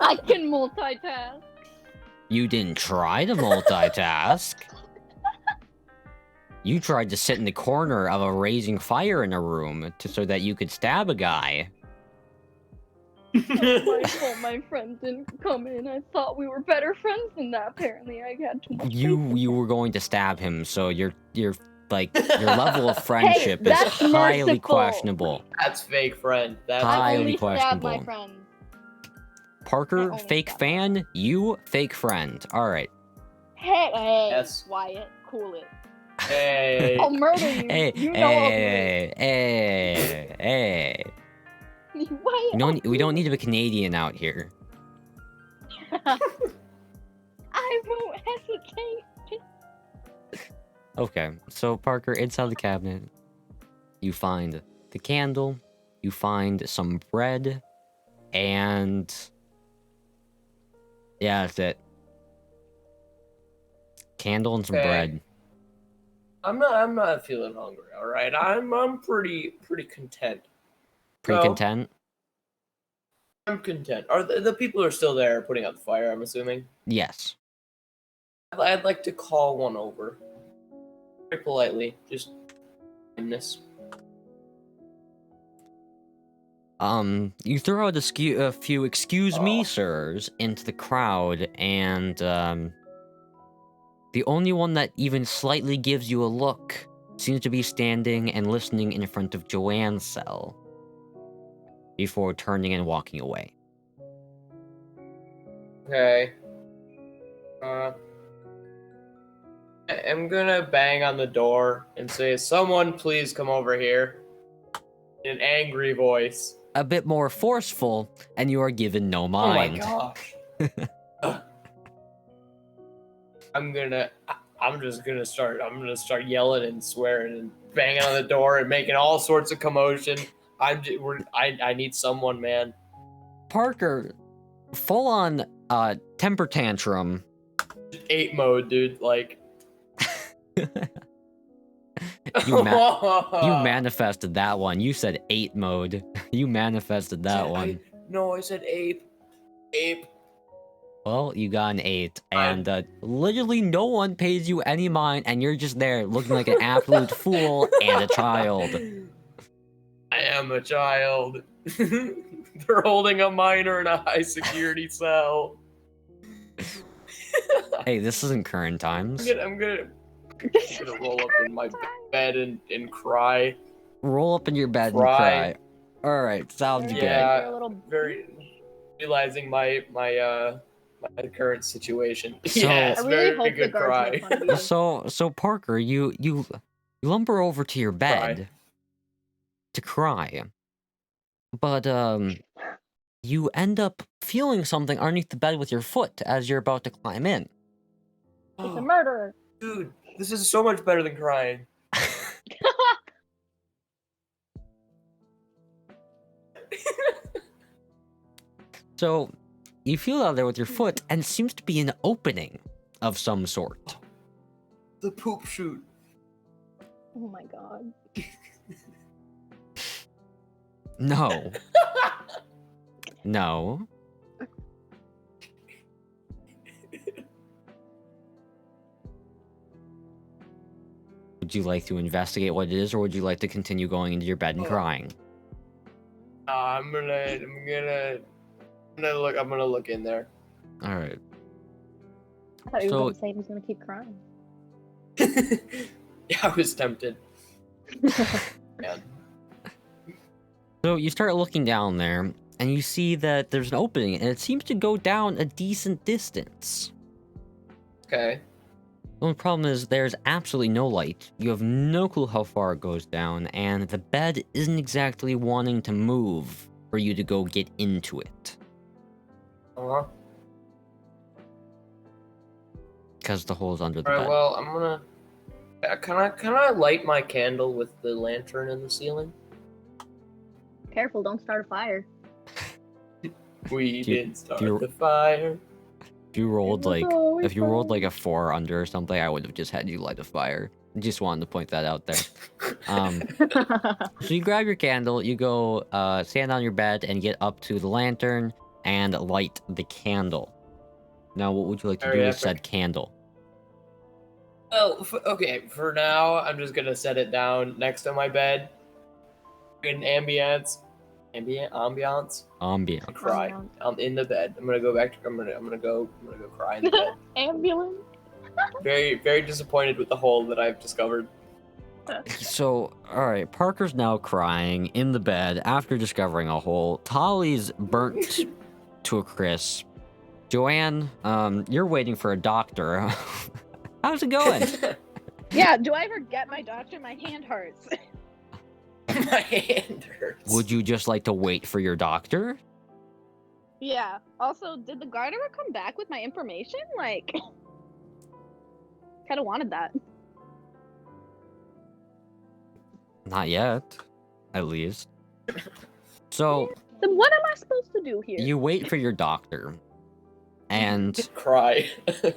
I can multitask. You didn't try to multitask. You tried to sit in the corner of a raising fire in a room so that you could stab a guy. My fault, my friend didn't come in. I thought we were better friends than that. Apparently, I had too much. You were going to stab him, so your like your level of friendship is that's highly merciful. questionable. That's fake friend. That's I highly only stab questionable. my friends. Parker, only fake stab fan. You, fake friend. All right. Hey, Yes. Wyatt, cool it. Hey. I'll murder you. Hey, You know I'll do hey, hey. it. Wyatt, We don't need to be Canadian out here. I won't hesitate. Okay, so Parker, inside the cabinet, you find the candle, you find some bread, and yeah, that's it. Candle and some Okay. bread. I'm not feeling hungry. All right. I'm pretty content. Pretty So, content? I'm content. Are the people who are still there putting out the fire? I'm assuming. Yes. I'd like to call one over. Very politely, just kindness. You throw out a few excuse me, sirs, into the crowd, and, the only one that even slightly gives you a look seems to be standing and listening in front of Joanne's cell before turning and walking away. Okay. I'm gonna bang on the door and say, "Someone please come over here." In an angry voice. A bit more forceful, and you are given no mind. Oh my gosh. I'm gonna start yelling and swearing and banging on the door and making all sorts of commotion. I need someone, man. Parker, full on temper tantrum. 8 mode, dude. Like You manifested that one. You said 8 mode. You manifested that one. No, I said ape. Ape. Well, you got an 8, and literally no one pays you any mind, and you're just there looking like an absolute fool and a child. I am a child. They're holding a minor in a high security cell. Hey, this isn't current times. I'm gonna roll up in my bed and cry. Roll up in your bed and cry. Alright, sounds good. Yeah, very realizing my current situation. So, yes, I really very hope the good guards cry. make fun of you. So Parker, you lumber over to your bed to cry. But you end up feeling something underneath the bed with your foot as you're about to climb in. It's a murderer. Dude, this is so much better than crying. So, you feel out there with your foot, and it seems to be an opening of some sort. The poop chute. Oh my god. No. No. Would you like to investigate what it is, or would you like to continue going into your bed and crying? I'm gonna look in there. All right. I thought you So- were gonna say he was gonna keep crying. Yeah, I was tempted. Man. So you start looking down there, and you see that there's an opening, and it seems to go down a decent distance. Okay. The only problem is there's absolutely no light. You have no clue how far it goes down, and the bed isn't exactly wanting to move for you to go get into it. Uh-huh. Because the hole's under the Alright, bed. well, I'm gonna... Can I light my candle with the lantern in the ceiling? Careful, don't start a fire. We didn't start you- the fire. If you rolled like always if you rolled fun. like a 4 under or something, I would have just had you light a fire. Just wanted to point that out there. So you grab your candle, you go stand on your bed and get up to the lantern and light the candle. Now, what would you like to do Very with said epic. candle? Oh, okay. For now, I'm just gonna set it down next to my bed. Good ambience. Ambiance. Ambient. Cry. Ambiance. I'm in the bed. I'm gonna go back to. I'm gonna go cry in the bed. Ambulance. Very disappointed with the hole that I've discovered. So, alright, Parker's now crying in the bed after discovering a hole. Tolly's burnt to a crisp. Joanne, you're waiting for a doctor. How's it going? Yeah, do I ever get my doctor? My hand hurts. My hand hurts. Would you just like to wait for your doctor? Yeah. Also, did the guard ever come back with my information? Like, kind of wanted that. Not yet, at least. So, Then what am I supposed to do here? you wait for your doctor. And, Cry. this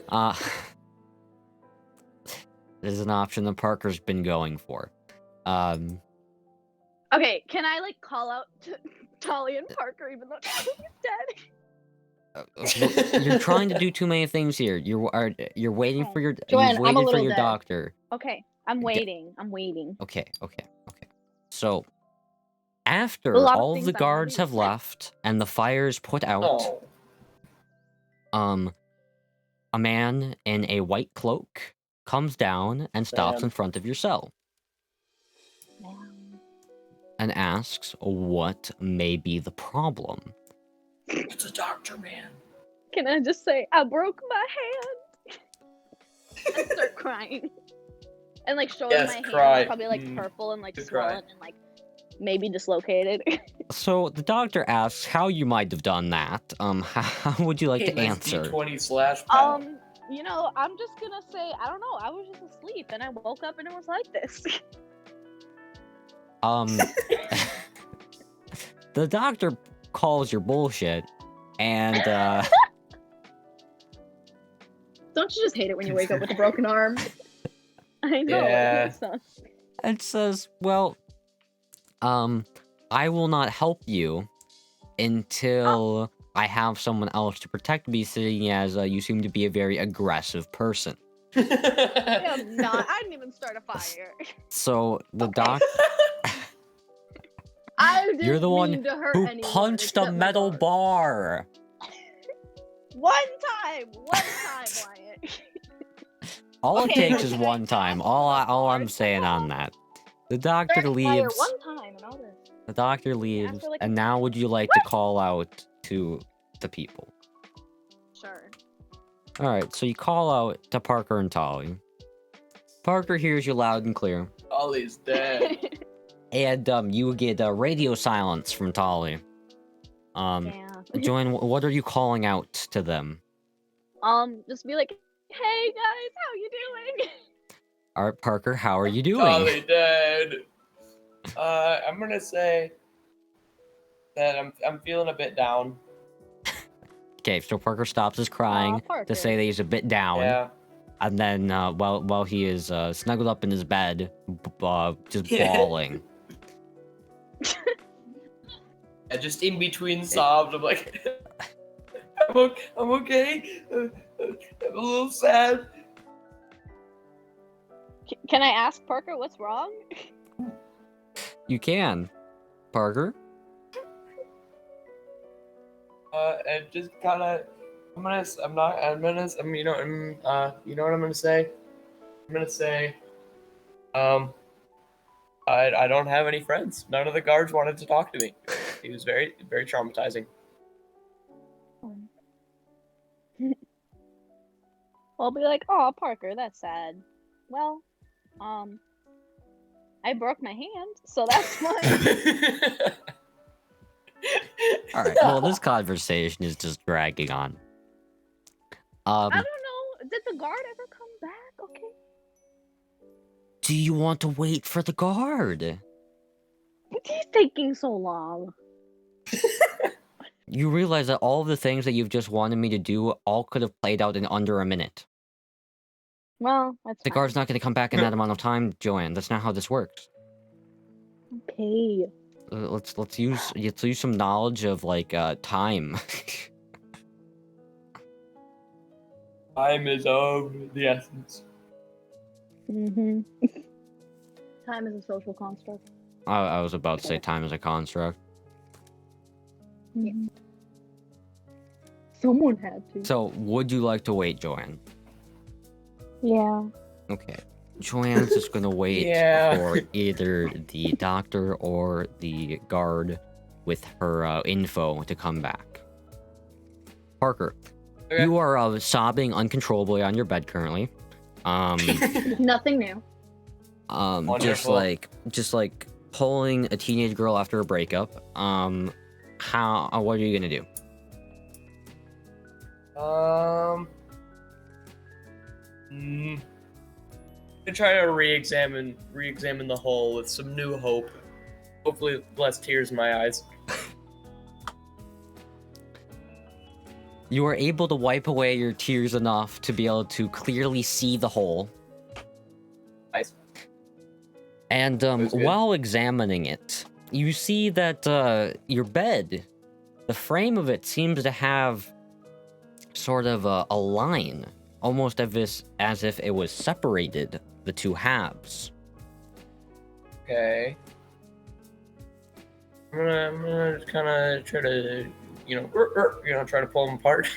is an option that Parker's been going for. Okay, can I like call out to Tolly and Parker even though Tolly's dead? You're trying to do too many things here. You're waiting for your Joanne, you've I'm a waited for little your dead. doctor. Okay, I'm waiting. I'm waiting. Okay. So after A lot of all of things the I guards wanna have do. left and the fire's put out, Oh. a man in a white cloak comes down and stops Damn. in front of your cell and asks what may be the problem. It's a doctor, man. Can I just say I broke my hand and start crying and like showing Yes, my hand cry. is probably like purple and like Good cry. swollen and like maybe dislocated. So the doctor asks how you might have done that. How would you like Hey, to nice answer? D20/pound. You know, I'm just gonna say I don't know. I was just asleep and I woke up and it was like this. The doctor calls your bullshit, and Don't you just hate it when you wake up with a broken arm? I know. Yeah. It sucks. and says, "Well, I will not help you until I have someone else to protect me, seeing as you seem to be a very aggressive person." I am not. I didn't even start a fire. So the doc, I didn't you're the one mean to hurt who anyone punched a except my metal guard. bar. One time, Wyatt. All Okay, it takes is can I one time. ask All I'm guard saying to on that. The Started doctor fire leaves. one time and all this. The doctor leaves, after, like, and now would you like to call out to the people? Sure. All right, so you call out to Parker and Tolly. Parker hears you loud and clear, Ollie's dead. and you get radio silence from Tolly. Yeah. Joanne, what are you calling out to them? Just be like, hey guys, how you doing? All right, Parker, how are you doing? Ollie dead. I'm gonna say that I'm feeling a bit down. Okay, so Parker stops his crying Parker. to say that he's a bit down, Yeah. and then while he is snuggled up in his bed, just Yeah. bawling. And just in between sobs, I'm like, I'm okay. I'm a little sad. Can I ask Parker what's wrong? You can, Parker. And just kind of, you know what I'm gonna say? I'm gonna say, I don't have any friends. None of the guards wanted to talk to me. He was very, very traumatizing. I'll be like, oh, Parker, that's sad. Well, I broke my hand, so that's fine. All right. Well, this conversation is just dragging on. I don't know. Did the guard ever come back? Okay. Do you want to wait for the guard? He's taking so long. You realize that all of the things that you've just wanted me to do all could have played out in under a minute. Well, that's The fine. guard's not going to come back in that amount of time, Joanne. That's not how this works. Okay. Let's use some knowledge of like time. Time is of the essence. Mm-hmm. Time is a social construct. I was about to say time is a construct. Mm-hmm. Someone had to. So, would you like to wait, Joanne? Yeah. Okay. Joanne's just gonna wait Yeah. for either the doctor or the guard with her info to come back. Parker, Okay. you are sobbing uncontrollably on your bed currently. Nothing new. Wonderful. just like pulling a teenage girl after a breakup. What are you gonna do? To try to re-examine the whole with some new hope. Hopefully, less tears in my eyes. You are able to wipe away your tears enough to be able to clearly see the hole. Nice. And That's good. while examining it, you see that your bed, the frame of it seems to have sort of a line, almost as if it was separated, the two halves. Okay. I'm gonna kind of try to, try to pull them apart.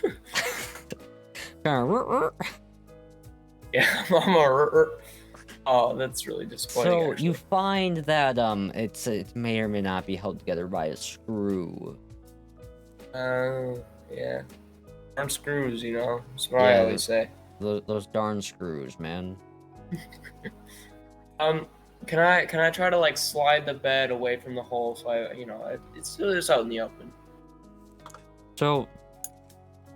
Yeah, I'm a. Oh, that's really disappointing. So actually. you find that it may or may not be held together by a screw. Yeah. Darn screws, That's what I always say. Those darn screws, man. Can I try to like slide the bed away from the hole so it's still just out in the open. So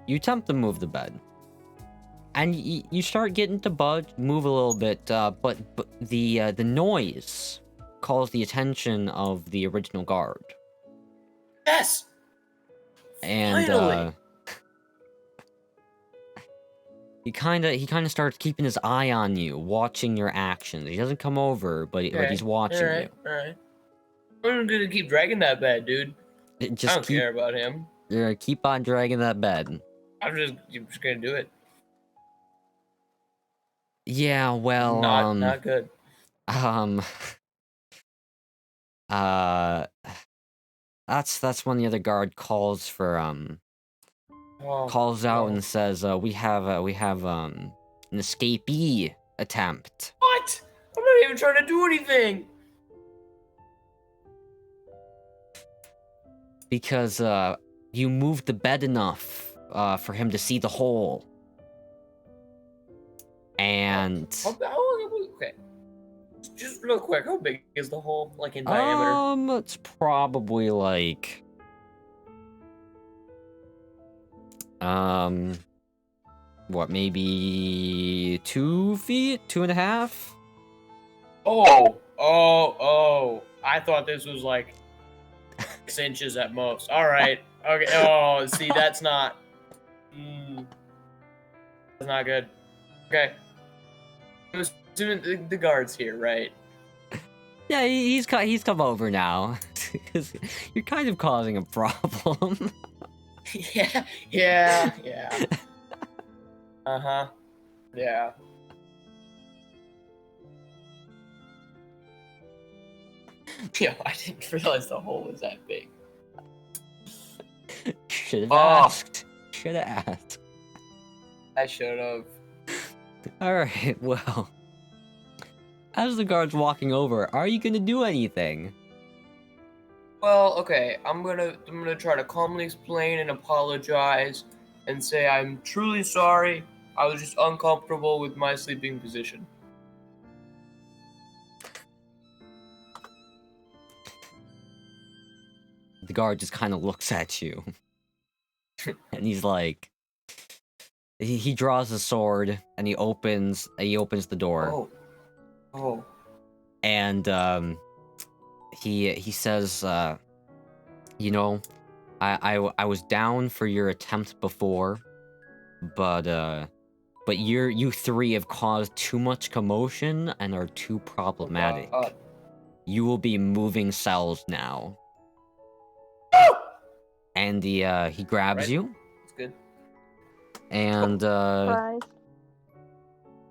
you attempt to move the bed, and you start getting to move a little bit, but the noise calls the attention of the original guard. Yes. And Finally. he kind of starts keeping his eye on you, watching your actions. He doesn't come over, but he's watching you. All right. I'm gonna keep dragging that bed, dude. I don't care about him. You're gonna keep on dragging that bed. I'm just gonna do it. Yeah, well, not good. That's when the other guard calls for calls out and says, we have an escapee attempt. What? I'm not even trying to do anything. Because you moved the bed enough for him to see the hole. And okay. Just real quick, how big is the hole, like in diameter? It's probably like what, maybe 2 feet, 2.5? Oh! I thought this was like 6 inches at most. All right. Okay. Oh, see, that's not. That's not good. Okay. I'm assuming the guard's here, right? Yeah, he's come over now. Because you're kind of causing a problem. Yeah. Uh-huh. Yeah. Yo, I didn't realize the hole was that big. Should have asked. Should have asked. I should have. Alright, well. As the guard's walking over, are you gonna do anything? Well, okay. I'm gonna try to calmly explain and apologize, and say I'm truly sorry. I was just uncomfortable with my sleeping position. The guard just kind of looks at you, and he's like, he draws a sword and he opens the door. Oh. Oh. And he says, you know, I was down for your attempt before, but you three have caused too much commotion and are too problematic. Oh, God. You will be moving cells now. And he grabs Right. you. That's good. And Surprise.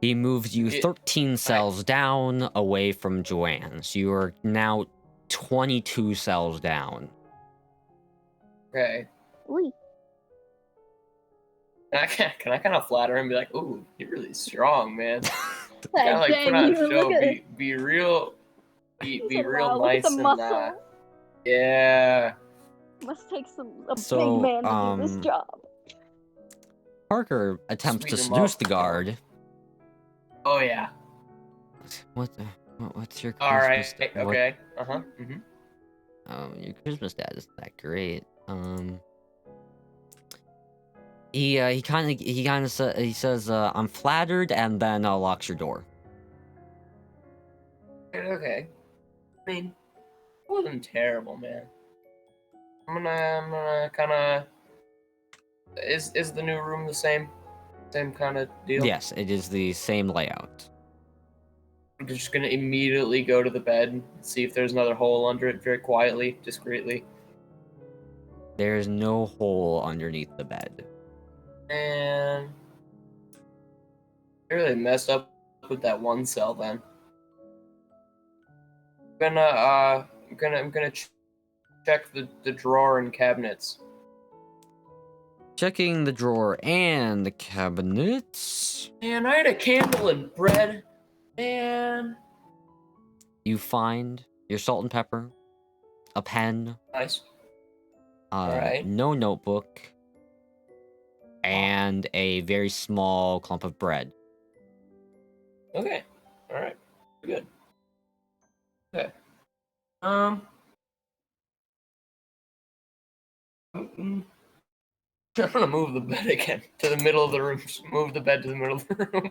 he moves you 13 cells down away from Joanne. So you are now 22 cells down. Okay. Wee. Can I kind of flatter him and be like, "Ooh, you're really strong, man." Kind of like Dang, put on a you show, look at be real, be said, real wow, look at nice the and muscle. yeah. Must take a So, big man to do this job. Parker attempts Sweeten to him seduce up. the guard. Oh yeah. What's your All right. Christmas? Okay. Uh-huh. Mm-hmm. Your Christmas dad isn't that great. He says, I'm flattered, and then locks your door. Okay. I mean, it wasn't terrible, man. I'm gonna kind of. Is the new room the same kind of deal? Yes, it is the same layout. I'm just gonna immediately go to the bed and see if there's another hole under it, very quietly, discreetly. There's no hole underneath the bed. And I really messed up with that one cell then. I'm gonna check the drawer and cabinets. Checking the drawer and the cabinets. Man, I had a candle and bread. Man. You find your salt and pepper, a pen, Nice. Alright. no notebook, and a very small clump of bread. Okay. Alright. Good. Okay. I'm gonna move the bed again to the middle of the room. Just move the bed to the middle of the room.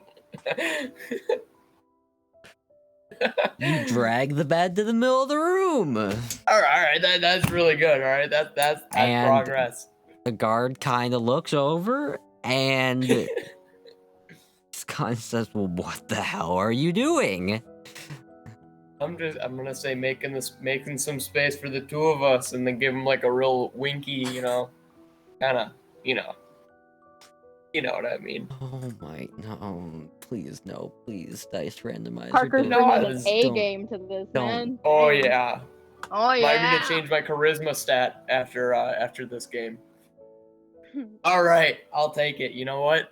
You drag the bed to the middle of the room. All right, that's really good. All right, that's And progress. The guard kind of looks over and kind of says, "Well, what the hell are you doing?" I'm gonna say making some space for the two of us, and then give him like a real winky, kind of, you know what I mean. Oh my, no, please, no, please, dice randomizer. Parker's No, bringing I an was- A game to this, don't. man. Oh Damn. yeah. Oh Might yeah. need to change my charisma stat after this game. All right, I'll take it. You know what?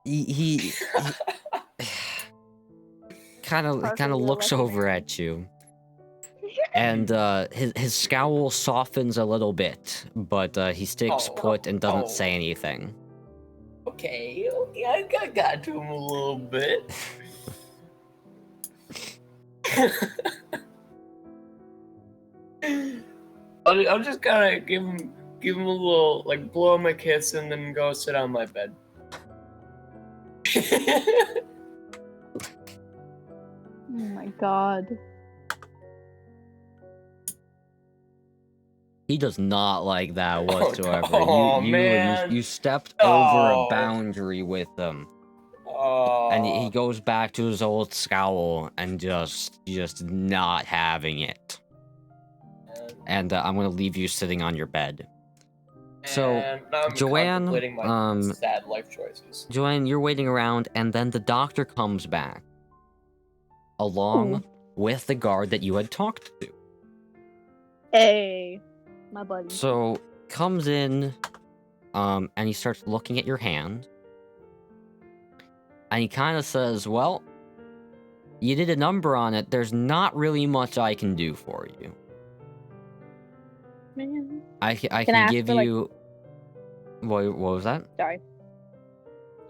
He kind of Parker, you're a looks lucky over man. at you, and his scowl softens a little bit, but he sticks put and doesn't say anything. Okay, I got to him a little bit. I'll just kind of give him a little, like, blow him a kiss and then go sit on my bed. Oh my god. He does not like that whatsoever. Oh, you man. stepped No. over a boundary with him. Oh. And he goes back to his old scowl and just not having it. And I'm gonna leave you sitting on your bed. So, And now I'm Joanne, contemplating my sad life choices. Joanne, you're waiting around, and then the doctor comes back, along with the guard that you had talked to. Hey, my buddy. So, comes in, and he starts looking at your hand. And he kind of says, well, You did a number on it. There's not really much I can do for you. Man. I Can can I ask give for, like- you... What was that? Sorry.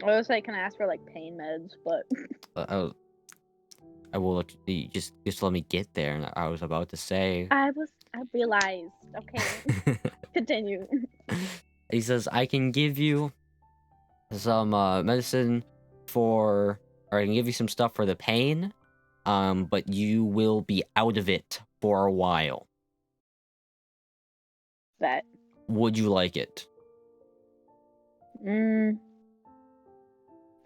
I was like, can I ask for like pain meds? But I will just let me get there. And I was about to say... I realized. Okay. Continue. He says, I can give you some medicine for... Or I can give you some stuff for the pain. But you will be out of it for a while. That. Would you like it? Can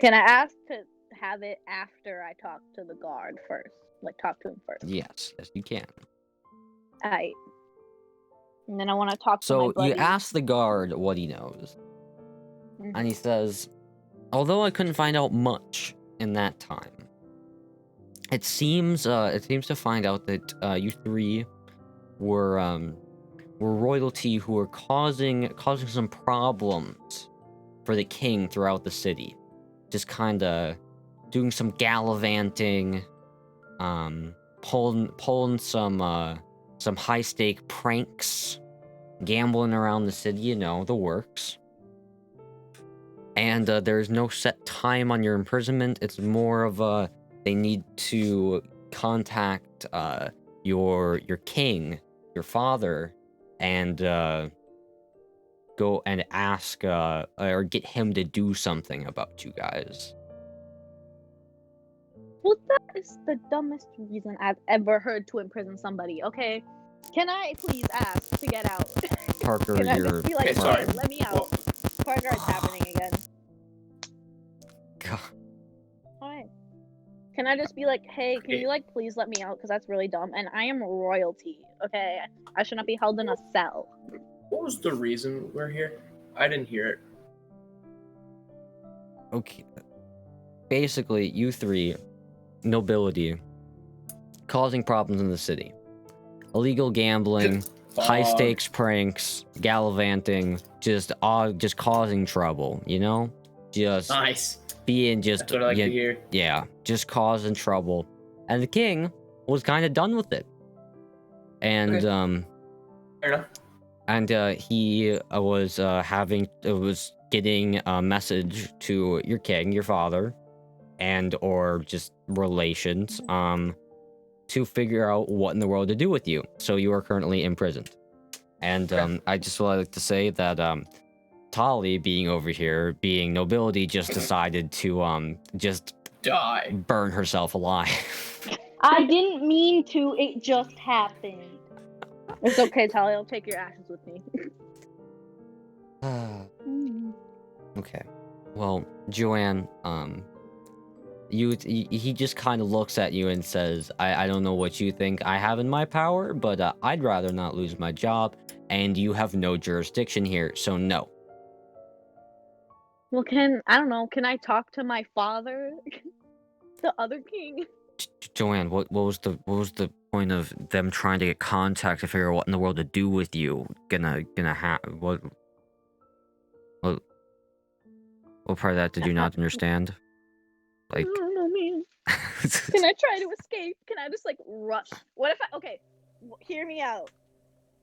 I ask to have it after I talk to the guard first? Like, talk to him first. Yes, you can. Alright. And then I want to talk to So my buddy. you ask the guard what he knows. Mhm. And he says, although I couldn't find out much in that time, it seems to find out that you three were royalty who were causing some problems for the king throughout the city. Just kind of doing some gallivanting, pulling some high stake pranks, gambling around the city, you know, the works. And there's no set time on your imprisonment. It's more of a they need to contact your king, your father, and go and ask or get him to do something about you guys. Well, that is the dumbest reason I've ever heard to imprison somebody. Okay, can I please ask to get out? Parker, Can I you're just be like, Okay, sorry. "Hey, let me out. Parker, it's happening again. God. Alright. Can I just be like, hey, can you like please let me out? Because that's really dumb. And I am royalty. Okay, I should not be held in a cell. What was the reason we're here? I didn't hear it. Okay. Basically, you three, nobility, causing problems in the city. Illegal gambling, high stakes pranks, gallivanting, just causing trouble, you know? Just Nice. being just That's what I like to hear. yeah, just causing trouble. And the king was kind of done with it. And Okay. Fair enough. and he was getting a message to your king, your father, and or just relations to figure out what in the world to do with you. So you are currently imprisoned. And I just would like to say that Tali being over here, being nobility, just decided to just Die. burn herself alive. I didn't mean to. It just happened. It's okay, Tali. I'll take your ashes with me. Okay. Well, Joanne, he just kind of looks at you and says, I don't know what you think I have in my power, but I'd rather not lose my job, and you have no jurisdiction here, so no. Well, I don't know, can I talk to my father? The other king? Joanne, what was the point of them trying to get contact to figure out what in the world to do with you? What part of that did you not understand? I Like, don't know, man. Can I try to escape? Can I just like rush? What if okay, hear me out.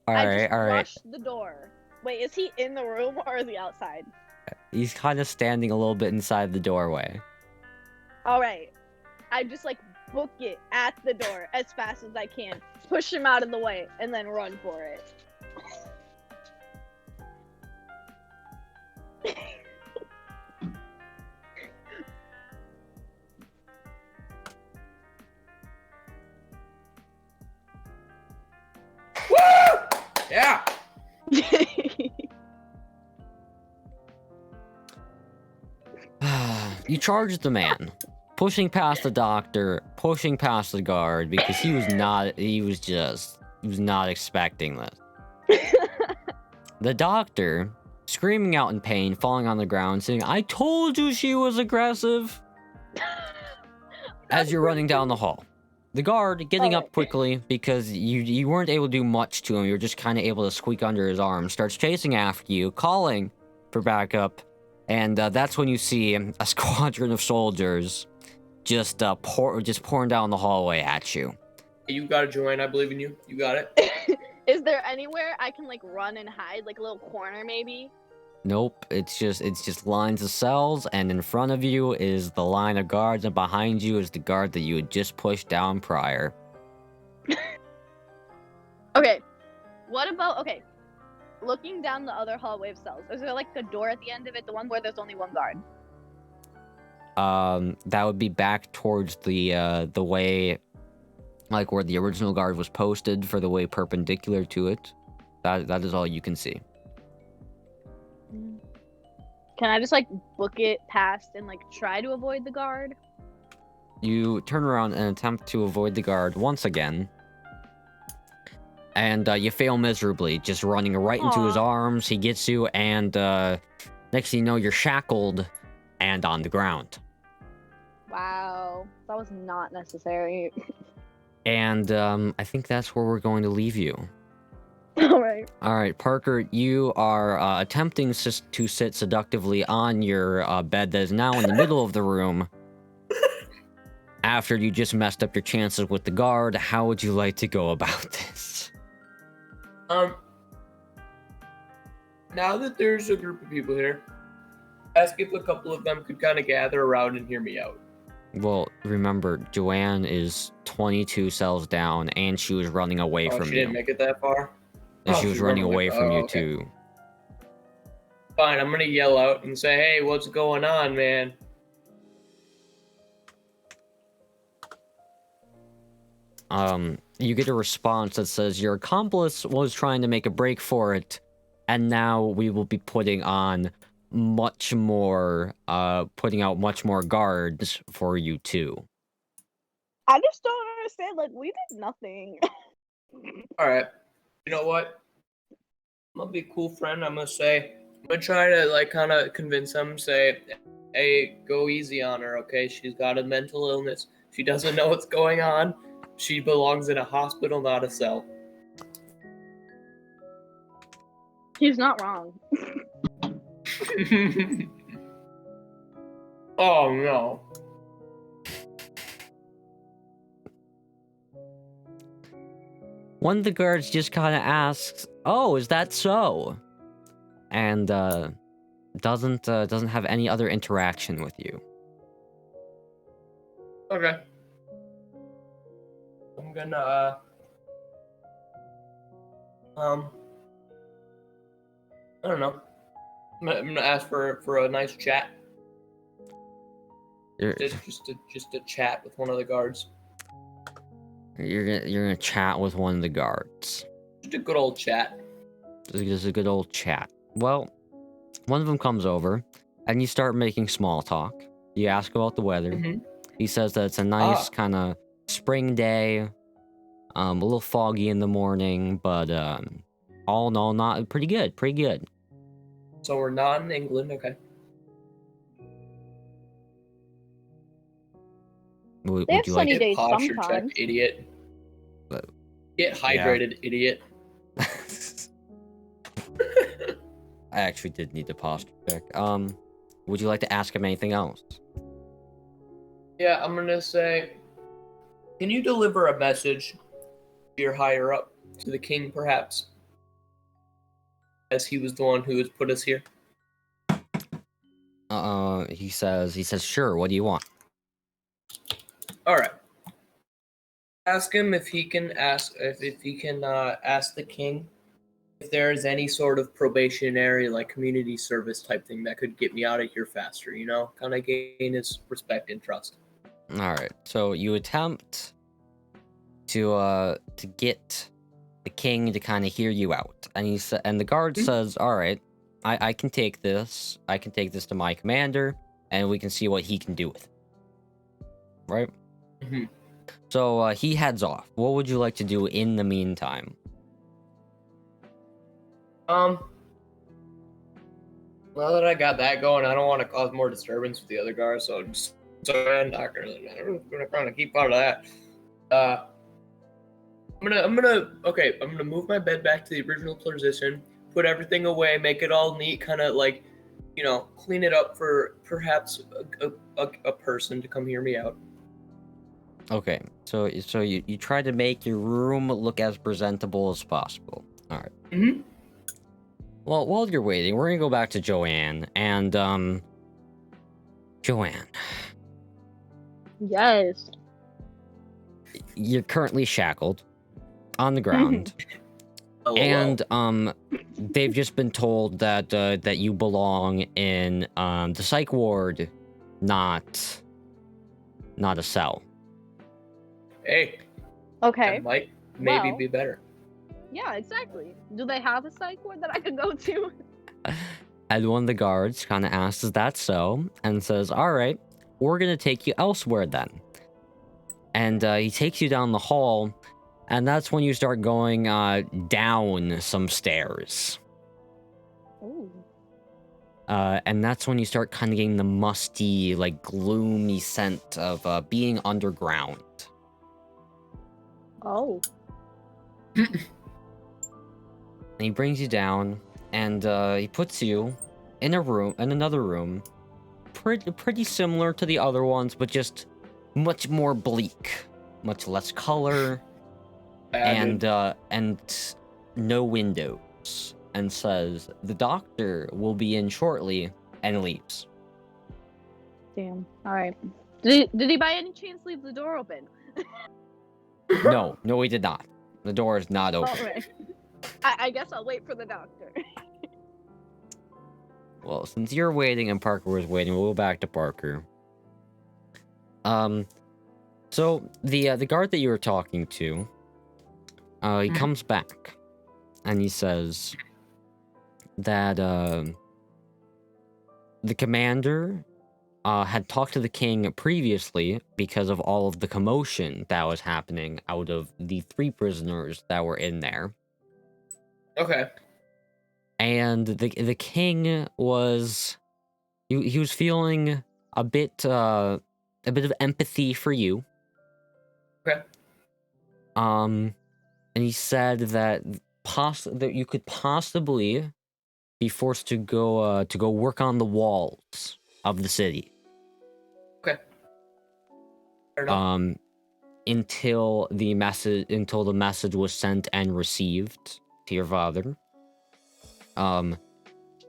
all I right, just all right. rush the door. Wait, is he in the room or is he outside? He's kind of standing a little bit inside the doorway. All right. I just like book it at the door as fast as I can, push him out of the way, and then run for it. Woo! Yeah. You charged the man, pushing past the doctor, pushing past the guard, because he was not expecting this. The doctor, screaming out in pain, falling on the ground, saying, I told you she was aggressive, as you're running down the hall. The guard getting up quickly, because you weren't able to do much to him, you were just kind of able to squeak under his arm, starts chasing after you, calling for backup. And that's when you see a squadron of soldiers just pouring down the hallway at you. You got it, Joanne. I believe in you. You got it. Is there anywhere I can like run and hide, like a little corner maybe? Nope, it's just lines of cells, and in front of you is the line of guards, and behind you is the guard that you had just pushed down prior. Okay, what about, okay, looking down the other hallway of cells, is there like a door at the end of it, the one where there's only one guard? That would be back towards the way, like where the original guard was posted, for the way perpendicular to it. That is all you can see. Can I just like book it past and like try to avoid the guard? You turn around and attempt to avoid the guard once again. And you fail miserably, just running right into his arms. He gets you, and next thing you know, you're shackled and on the ground. Wow, that was not necessary. And I think that's where we're going to leave you. Alright. Alright, Parker, you are attempting to sit seductively on your bed that is now in the middle of the room. After you just messed up your chances with the guard, how would you like to go about this? Now that there's a group of people here, ask if a couple of them could kind of gather around and hear me out. Well, remember, Joanne is 22 cells down, and she was running away from you. She didn't make it that far? And she was running away from you, okay. too. Fine, I'm gonna yell out and say, hey, what's going on, man? You get a response that says your accomplice was trying to make a break for it, and now we will be putting out much more guards for you too. I just don't understand, like, we did nothing. Alright, you know what? I'm gonna be a cool friend, I'm gonna try to, like, kind of convince them, say, hey, go easy on her, okay? She's got a mental illness. She doesn't know what's going on. She belongs in a hospital, not a cell. He's not wrong. Oh, no. One of the guards just kind of asks, "Oh, is that so?" And doesn't have any other interaction with you. Okay. I'm gonna I don't know. I'm gonna ask for a nice chat. Just a chat with one of the guards. You're gonna chat with one of the guards. Just a good old chat. Just a good old chat. Well, one of them comes over, and you start making small talk. You ask about the weather. Mm-hmm. He says that it's a nice kind of spring day. A little foggy in the morning, but all in all, not pretty good. Pretty good. So we're not in England, okay? Would They have you sunny like days posture sometimes. check, idiot. But- Get hydrated, idiot. I actually did need the posture check. Would you like to ask him anything else? Yeah, I'm gonna say, can you deliver a message to your higher up, to the king, perhaps? As he was the one who has put us here. He says, sure, what do you want? Alright. Ask him if he can ask the king if there is any sort of probationary, like, community service type thing that could get me out of here faster, you know? Kind of gain his respect and trust. Alright, so you attempt to get the king to kind of hear you out. And the guard says, alright, I can take this. I can take this to my commander, and we can see what he can do with it. Right? Mm-hmm. So he heads off. What would you like to do in the meantime? Now that I got that going, I don't want to cause more disturbance with the other guards, so I'm gonna kind of keep out of that. I'm gonna move my bed back to the original position, put everything away, make it all neat, kind of like, you know, clean it up for perhaps a person to come hear me out. Okay, so you try to make your room look as presentable as possible. All right. Mm-hmm. Well, while you're waiting, we're gonna go back to Joanne and Joanne, Yes. you're currently shackled on the ground, Oh, and they've just been told that that you belong in the psych ward, not a cell. hey, Okay. that might maybe Well. be better. Yeah, exactly. Do they have a psych ward that I could go to? And one of the guards kind of asks, "Is that so?" and says, "All right, we're gonna take you elsewhere then." And he takes you down the hall, and that's when you start going down some stairs. Ooh. And that's when you start kind of getting the musty, like gloomy scent of being underground. Oh. And he brings you down, and he puts you in another room, pretty similar to the other ones, but just much more bleak, much less color, and no windows. And says the doctor will be in shortly, and leaves. Damn. All right. Did he by any chance leave the door open? No, he did not. The door is not open. All right. I guess I'll wait for the doctor. Well, since you're waiting and Parker was waiting, we'll go back to Parker. So the guard that you were talking to, he comes back, and he says that the commander had talked to the king previously because of all of the commotion that was happening out of the 3 prisoners that were in there. Okay. And the king was he was feeling a bit of empathy for you. Okay. And he said that that you could possibly be forced to go work on the walls of the city. Okay. Fair enough. Until the message was sent and received to your father.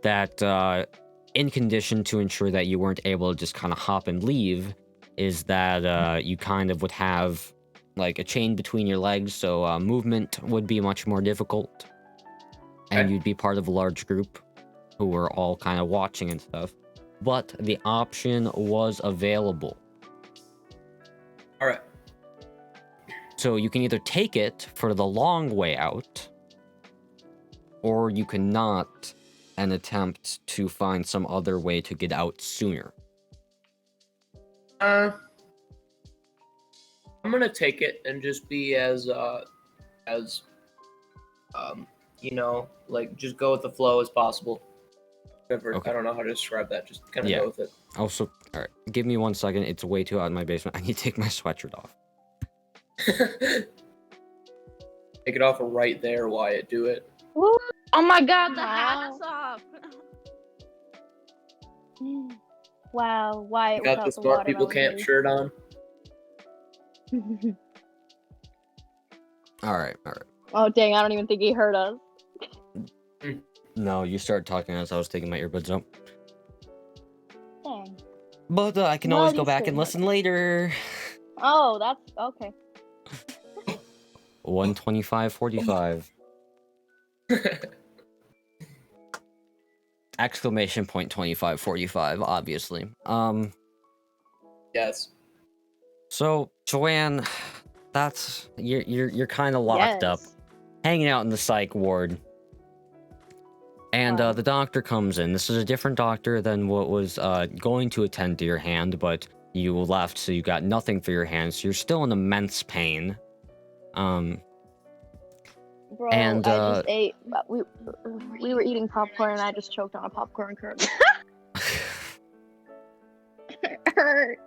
That in condition to ensure that you weren't able to just kind of hop and leave, is that you kind of would have like a chain between your legs, so movement would be much more difficult, and Okay. you'd be part of a large group who were all kind of watching and stuff. But the option was available. All right. So you can either take it for the long way out, or you cannot and attempt to find some other way to get out sooner. I'm gonna take it and just be as like just go with the flow as possible. Whatever. Okay. I don't know how to describe that. Just kind of Yeah. go with it. Also, all right, give me 1 second. It's way too hot in my basement. I need to take my sweatshirt off. Take it off right there, Wyatt. Do it. Ooh. Oh my god, the Wow. hat's off. Wow, why You got the smart people camp shirt on. All right. Oh dang, I don't even think he heard us. No, you start talking as I was taking my earbuds out. Dang. But I can Well, always at go least back they and heard listen later. Oh, that's okay. 1:25:45. Exclamation point 25:45, obviously. Yes. So Joanne, that's you're kind of locked up, Yes. hanging out in the psych ward. And Wow. the doctor comes in. This is a different doctor than what was going to attend to your hand, but you left, so you got nothing for your hand, so you're still in immense pain. Bro, and, I just ate. We were eating popcorn and I just choked on a popcorn kernel. It hurt.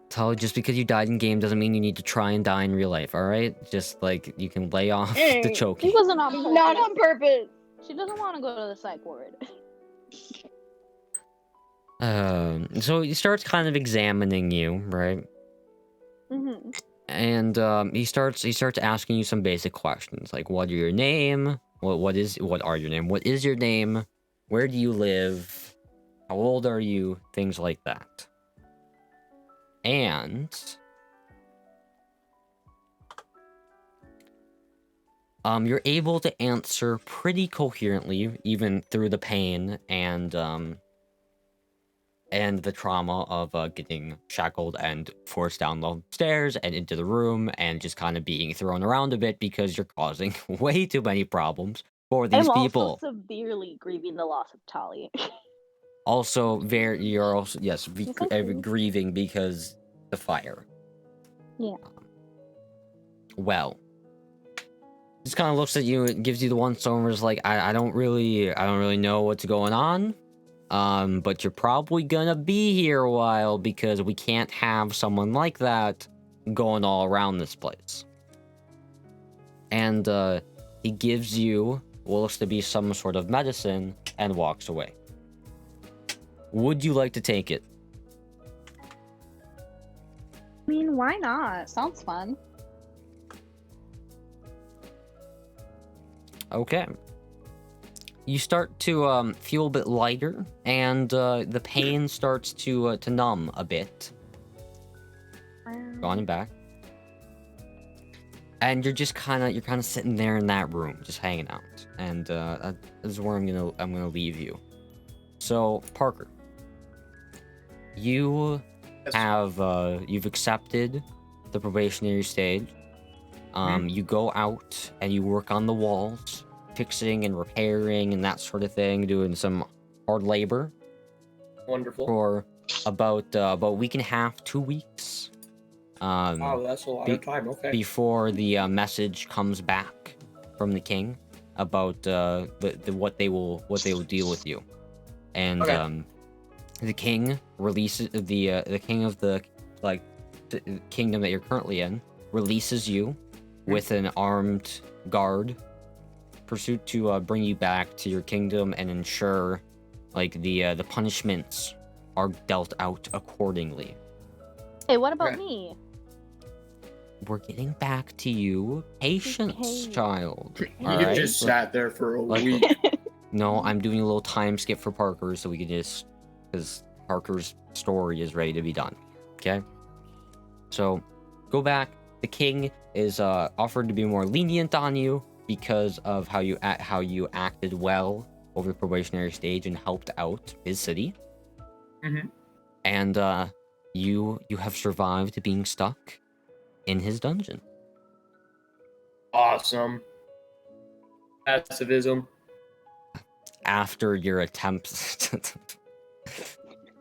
So just because you died in game doesn't mean you need to try and die in real life, all right? Just like you can lay off the Hey, choking. She wasn't on purpose. Not on purpose. She doesn't want to go to the psych ward. So he starts kind of examining you, right? And he starts asking you some basic questions like, what are your name? What are your name? What is your name? Where do you live? How old are you? Things like that. And you're able to answer pretty coherently, even through the pain and the trauma of getting shackled and forced down the stairs and into the room and just kind of being thrown around a bit because you're causing way too many problems for these I'm people. also severely grieving the loss of Tali. Also, you're also, yes, Okay. grieving because the fire. Yeah. Well, just kind of looks at you and gives you the once-overs like, I don't really know what's going on. But you're probably gonna be here a while because we can't have someone like that going all around this place. And, he gives you what looks to be some sort of medicine and walks away. Would you like to take it? I mean, why not? Sounds fun. Okay. You start to feel a bit lighter, and the pain starts to numb a bit. Gone and back. And you're just kind of sitting there in that room, just hanging out. And this is where I'm gonna leave you. So Parker, you have you've accepted the probationary stage. You go out and you work on the walls, fixing and repairing and that sort of thing, doing some hard labor. Wonderful. For about a week and a half, 2 weeks. Wow, that's a lot of time. Okay. Before the message comes back from the king about what they will deal with you, and the king releases the king of the kingdom that you're currently in releases you with an armed guard pursuit to bring you back to your kingdom and ensure the punishments are dealt out accordingly. Hey, what about me? We're getting back to you. Patience, child. You just sat there for a week. No, I'm doing a little time skip for Parker so we can because Parker's story is ready to be done. Okay? So, go back. The king is offered to be more lenient on you because of how you acted well over the probationary stage and helped out his city. And you have survived being stuck in his dungeon. Awesome. Pacifism. After your attempts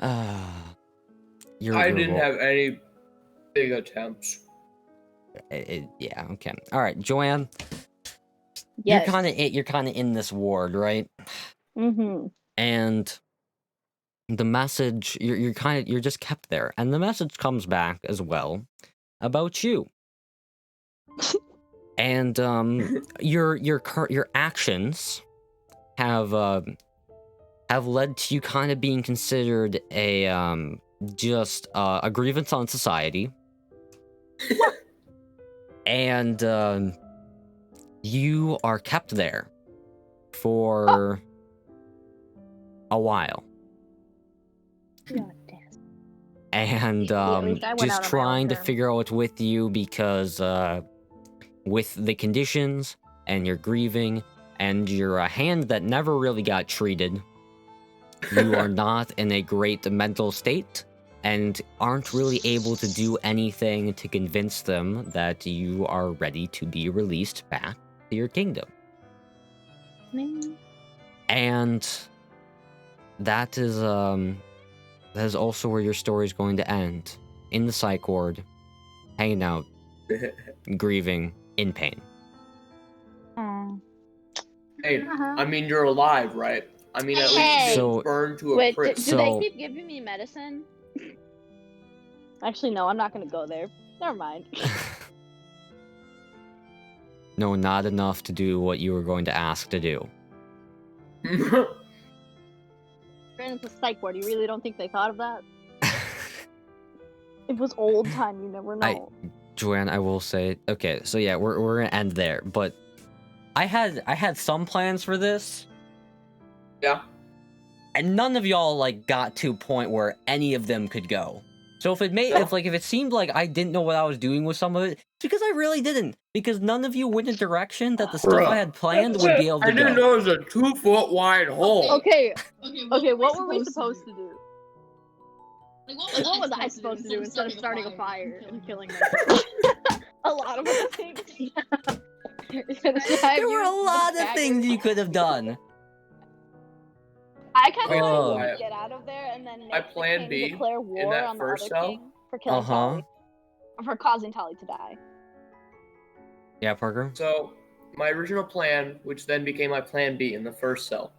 I didn't have any big attempts. Yeah, okay. All right, Joanne. Yes. You're kind of in this ward, right? And the message you're just kept there, and the message comes back as well about you. And your actions have led to you kind of being considered a grievance on society. And you are kept there for a while. And just trying to figure out what's with you because with the conditions and your grieving and your hand that never really got treated, you are not in a great mental state and aren't really able to do anything to convince them that you are ready to be released back to your kingdom. And that is also where your story is going to end. In the psych ward, hanging out, grieving, in pain. Hey, I mean, you're alive, right? I mean, at least you burned to a crisp. Do they keep giving me medicine? Actually, no, I'm not gonna go there. Never mind. No, not enough to do what you were going to ask to do. You're in the psych ward. You really don't think they thought of that? It was old time. You never know. Joanne, I will say, okay, so yeah, we're gonna end there, but I had some plans for this. Yeah. And none of y'all like got to a point where any of them could go. So if it seemed like I didn't know what I was doing with some of it, it's because I really didn't. Because none of you went in a direction that the stuff I had planned would be able to I didn't go. know it was a 2-foot wide hole. Okay, what were we supposed to do? Like, what was I supposed to do instead of starting a fire and killing myself? A lot of other things. There were a lot of things you could have done. I kind of Oh. wanted to get out of there and then My make plan the B king declare in war that on the first other cell. king for killing Tali. Or for causing Tali to die. Yeah, Parker? So, my original plan, which then became my plan B in the first cell,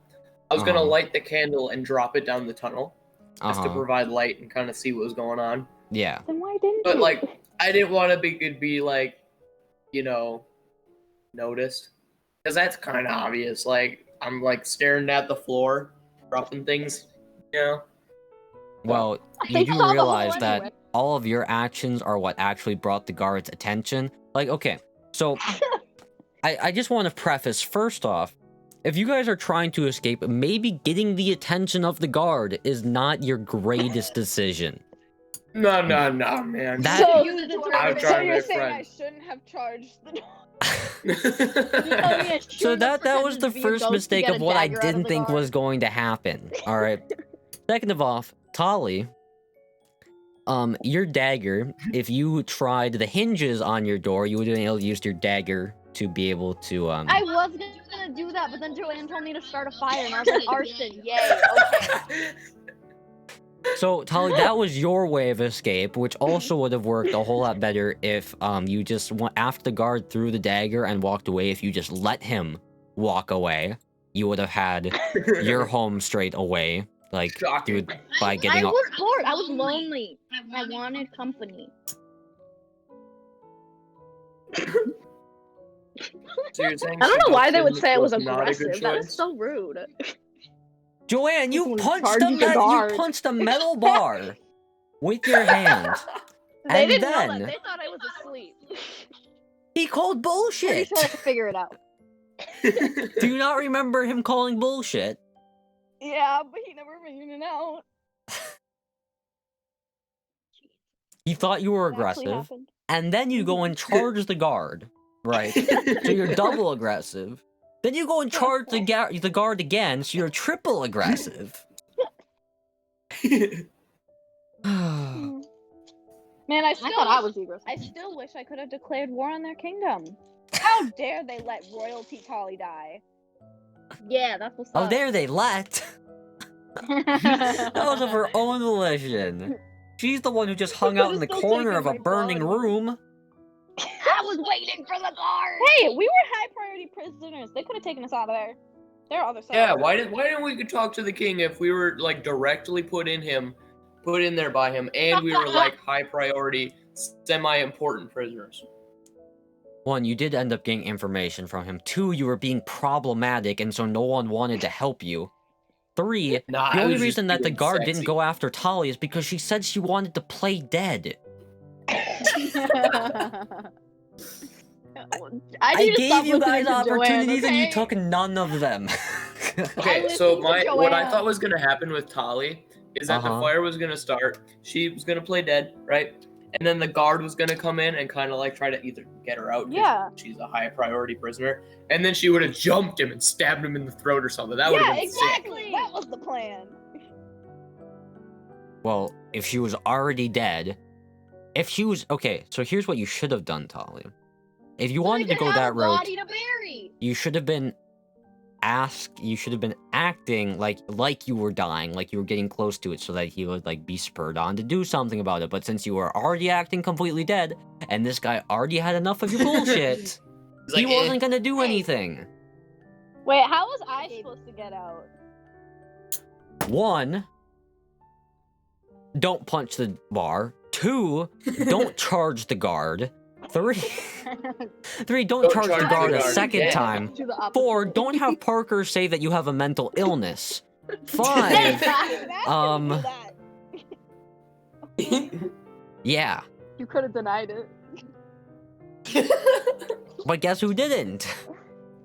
I was gonna light the candle and drop it down the tunnel, just to provide light and kind of see what was going on. Yeah. Then why didn't But you? like, I didn't want to be like, you know, noticed, because that's kind of obvious. Like, I'm like staring at the floor, dropping things, you know. Well, you do realize that all of your actions are what actually brought the guards' attention. Like, okay, so I just want to preface first off, if you guys are trying to escape, maybe getting the attention of the guard is not your greatest decision. No, man. That- So you're saying I shouldn't have charged the So that was the first mistake of what I didn't think was going to happen. All right. Second of all, Tali, your dagger, if you tried the hinges on your door, you would have been able to use your dagger to be able to I was gonna do that, but then Joanne told me to start a fire, and I was like, arson, yay, okay. So, Tali, that was your way of escape, which also would have worked a whole lot better if you just went after the guard threw the dagger and walked away. If you just let him walk away, you would have had your home straight away. Like, dude, by getting I off. was bored. I was lonely. I wanted company. So you're saying I don't know why they would seduction say it was not a good aggressive. That is choice? so rude. Joanne, you punched charging the guard. you punched a metal bar with your hand. They And didn't know then that. They thought I was asleep. he called Pretty bullshit. sure I could figure it out. Do you not remember him calling bullshit? Yeah, but he never figured it out. He thought you were It actually aggressive, happened. and then you go and charge the guard, right? So you're double aggressive. Then you go and charge the guard again, so you're triple aggressive. Man, I thought I was the aggressive. I still wish I could have declared war on their kingdom. How dare they let royalty Tali die? Yeah, that's what's Oh, up. there they let. That was of her own volition. She's the one who just hung out in the corner of a burning room. I was waiting for the guard. Hey, we were high priority prisoners. They could have taken us out of there. There are other cells. Yeah, why didn't we could talk to the king if we were like directly put in there by him, and we were like high priority, semi-important prisoners? One, you did end up getting information from him. Two, you were being problematic, and so no one wanted to help you. Three, Nah, the I only was just reason that the being guard sexy. didn't go after Tali is because she said she wanted to play dead. I gave you guys opportunities and you took none of them. Okay, so what I thought was gonna happen with Tali is that the fire was gonna start. She was gonna play dead, right? And then the guard was gonna come in and kind of like try to either get her out. Yeah. She's a high priority prisoner. And then she would have jumped him and stabbed him in the throat or something. That would have been sick. Exactly. That was the plan. Well, if she was already dead, okay, so here's what you should have done, Tali. If you wanted to go that route, you should have been acting like you were dying, like you were getting close to it so that he would like be spurred on to do something about it. But since you were already acting completely dead and this guy already had enough of your bullshit, he wasn't gonna do anything. Wait, how was I supposed to get out? One, don't punch the bar. Two, don't charge the guard. Three, don't charge the guard a second time. 4, don't have Parker say that you have a mental illness. 5, yeah. You could have denied it. But guess who didn't?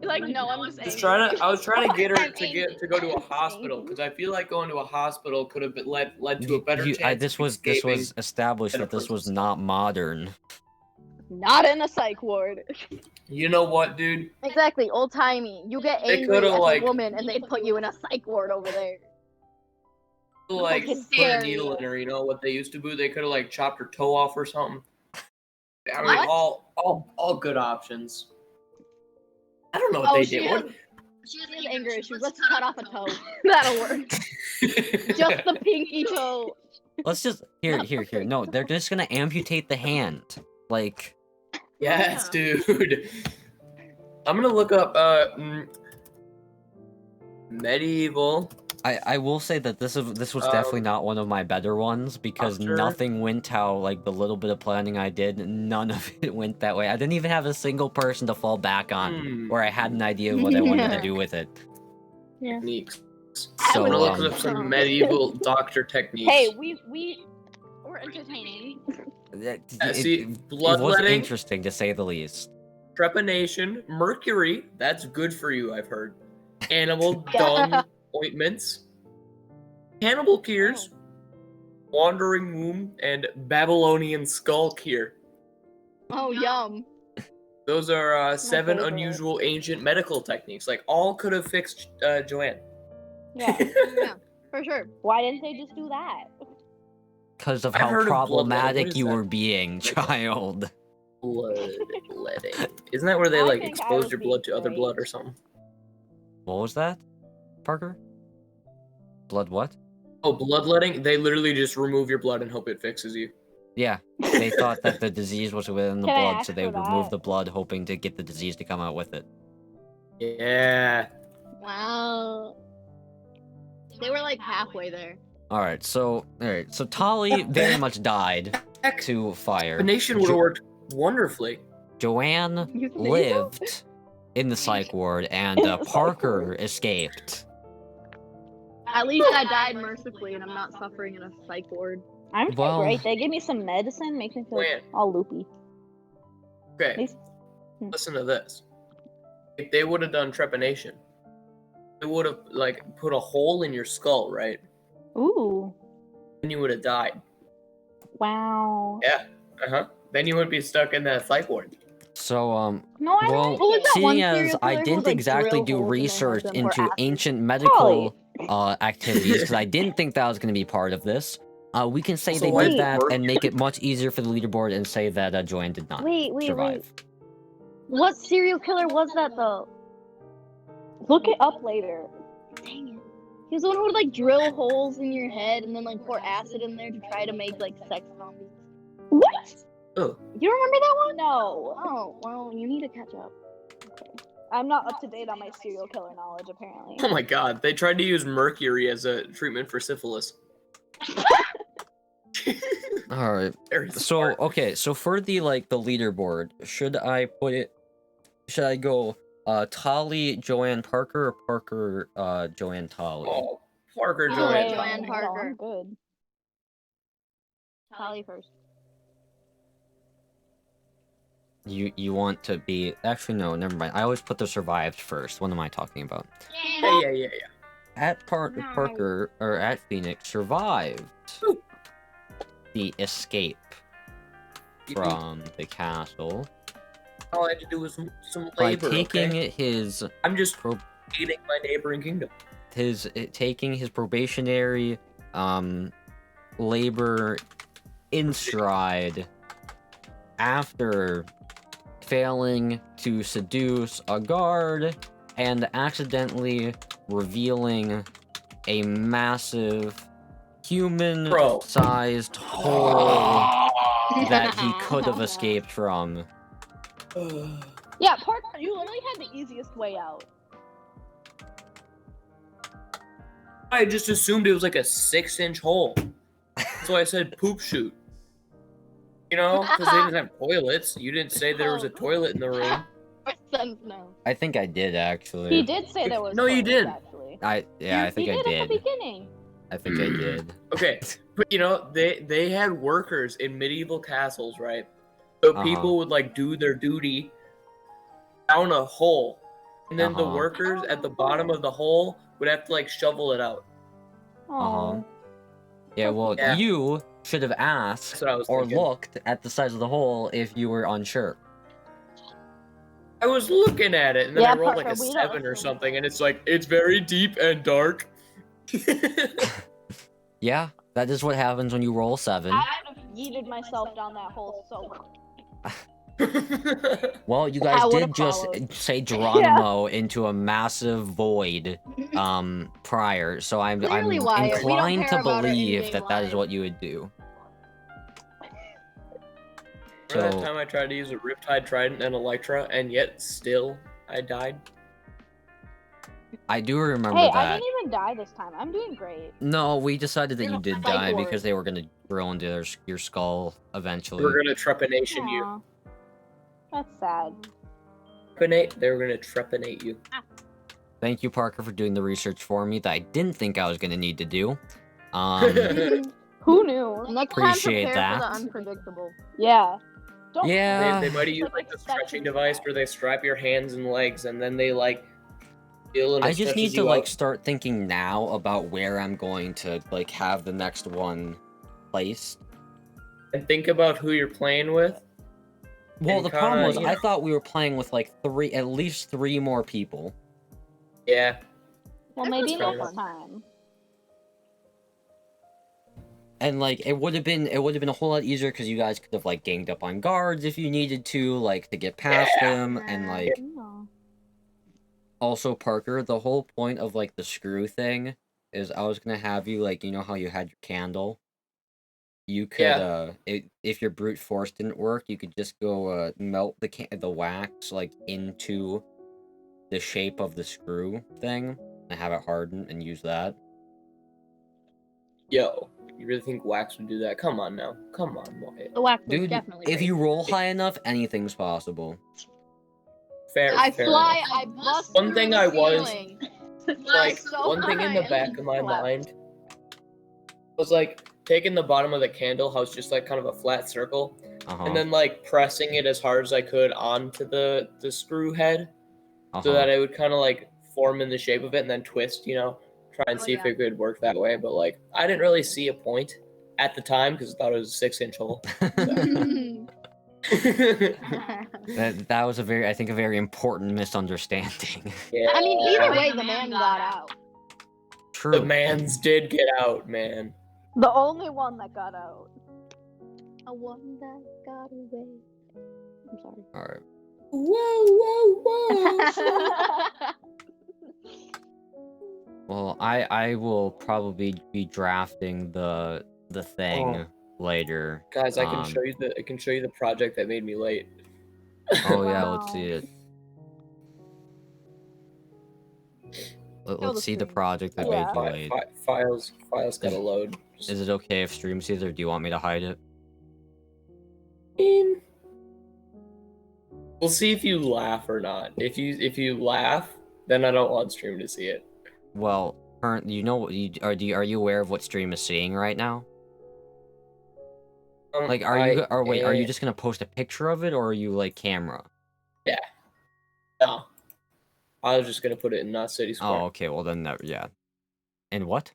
You're like, no, I'm just angry. I was trying to get her I'm to go to a hospital because I feel like going to a hospital could have led to a better chance. This was established that this was not modern. Not in a psych ward. You know what, dude? Exactly, old timey. You get They angry coulda, as like- a woman, and they put you in a psych ward over there. Like put a hysteria. needle in her. You know what they used to do? They could have like chopped her toe off or something. I mean, What? all good options. I don't know what they did. What? She has anger issues. Let's cut off a toe. That'll work. Just the pinky toe. Let's just here. No, they're just gonna amputate the hand. Like, Yes, dude. I'm gonna look up medieval. I will say that this was definitely not one of my better ones because Sure. nothing went how like the little bit of planning I did, none of it went that way. I didn't even have a single person to fall back on where I had an idea of what I wanted to do with it. Techniques. So I'm gonna look up some medieval doctor techniques. Hey, we're entertaining. See, it was bloodletting, interesting to say the least. trepanation, mercury. That's good for you, I've heard. Animal dung ointments, cannibal cures, wandering womb, and Babylonian skull cure. Oh, yum. Those are 7 favorite. unusual ancient medical techniques. Like all could have fixed Joanne. Yeah, for sure. Why didn't they just do that? Because of I've how heard of bloodletting. What problematic is you that? were being, child. Bloodletting. Isn't that where they I like think I expose was your blood being to other great. blood or something? What was that, Parker? Blood what? Oh, bloodletting? They literally just remove your blood and hope it fixes you. Yeah, they thought that the disease was within the Can I blood, ask so they for would remove that? the blood, hoping to get the disease to come out with it. Yeah. Wow. They were like halfway there. Alright, so Tali very much died Heck, to fire. the nation would have worked wonderfully. Joanne You think so? lived in the psych ward, and In the psych Parker ward. escaped. At least I died mercifully, and I'm not suffering in a psych ward. I'm doing Well- great. They gave me some medicine, makes me feel Joanne. all loopy. Okay, Least- listen to this. If they would have done trepanation, they would have like put a hole in your skull, right? Ooh. Then you would have died. Wow. Yeah. Then you would be stuck in that psych ward. So, No, I well, don't like it. seeing as I didn't exactly do research into ancient medical activities, because I didn't think that was going to be part of this, we can say Also, they why did did that work- and make it much easier for the leaderboard and say that Joanne did not Wait. survive. What serial killer was that though? Look it up later. Dang it. He was the one who would like drill holes in your head and then like pour acid in there to try to make like sex zombies. What? Oh. You don't remember that one? No. Oh, well, you need to catch up. Okay. I'm not up to date on my serial killer knowledge, apparently. Oh my god, they tried to use mercury as a treatment for syphilis. Alright, Very so, smart. okay, so for the leaderboard, should I go, Tali, Joanne, Parker, or Parker, Joanne, Tali? Oh, Parker Oh, Joanne. Joanne Parker. Good. Tally first. You want to be... Actually, no, never mind. I always put the survived first. What am I talking about? Yeah. At Parker, or at Phoenix, survived Ooh. the escape from the castle All I had to do was some by labor. taking okay? his I'm just eating my neighboring kingdom. taking his probationary labor in stride after failing to seduce a guard and accidentally revealing a massive human-sized hole that he could have escaped from. Yeah, Parker, you literally had the easiest way out. I just assumed it was like a 6-inch hole. That's why I said poop chute. You know, because they didn't have toilets. You didn't say there was a toilet in the room. No. I think I did, actually. He did say there was. No, you toilets, did. Actually. I think I He did at the did. beginning. I think I did. Okay, but you know, they had workers in medieval castles, right? So people would like do their duty down a hole, and then the workers at the bottom of the hole would have to like shovel it out. Yeah, well, you should have asked or looked at the size of the hole if you were unsure. I was looking at it, and then I rolled like a 7 or something, and it's like, it's very deep and dark. Yeah, that is what happens when you roll 7. I would have yeeted myself down that hole so Well, you guys did just say Geronimo into a massive void prior, so I'm inclined to believe that is what you would do. Remember that time I tried to use a Riptide Trident and Elytra, and yet still I died? I do remember that. I didn't even die this time. I'm doing great. No, we decided that you did die because they were going to drill into your skull eventually. They were going to trepanation you. That's sad. They were going to trepanate you. Thank you, Parker, for doing the research for me that I didn't think I was going to need to do. Who knew? Next Appreciate time, that. for the unpredictable. Yeah. They might have used like the stretching device where they strap your hands and legs, and then they like feel. I just need to like start thinking now about where I'm going to like have the next one placed. And think about who you're playing with. Well, the problem was I thought we were playing with like at least three more people. Yeah. Well, maybe next time. And like it would have been a whole lot easier because you guys could have like ganged up on guards if you needed to, like to get past them, and like also Parker, the whole point of like the screw thing is I was gonna have you like, you know how you had your candle? You could if your brute force didn't work, you could just go melt the wax like into the shape of the screw thing and have it harden and use that. Yo, you really think wax would do that? Come on now. Come on, Wyatt. The wax was Dude, definitely if you roll high enough, anything's possible. Fair. I fair fly, enough. I bust One through thing the I was ceiling. like so one thing in the high back and of my collapsed. mind was like taking the bottom of the candle, how it's just like kind of a flat circle, and then like pressing it as hard as I could onto the screw head, so that it would kind of like form in the shape of it and then twist, you know, try and see if it could work that way. But like I didn't really see a point at the time because I thought it was a 6-inch hole. That was a very important misunderstanding. Yeah. I mean, either way, the man got out. True. The mans did get out, man. The only one that got out. A one that got away. I'm sorry. All right. Whoa. Well, I will probably be drafting the thing later. Guys, I can show you the project that made me late. Oh yeah, let's see it. Let's see the project that made you late. Files gotta load. Is it okay if stream sees it, or do you want me to hide it? We'll see if you laugh or not. If you laugh, then I don't want stream to see it. Well, are you aware of what stream is seeing right now? Like, are you just gonna post a picture of it, or are you like camera? Yeah. No. I was just gonna put it in City Square. Oh, okay. Well, then never. Yeah. And what?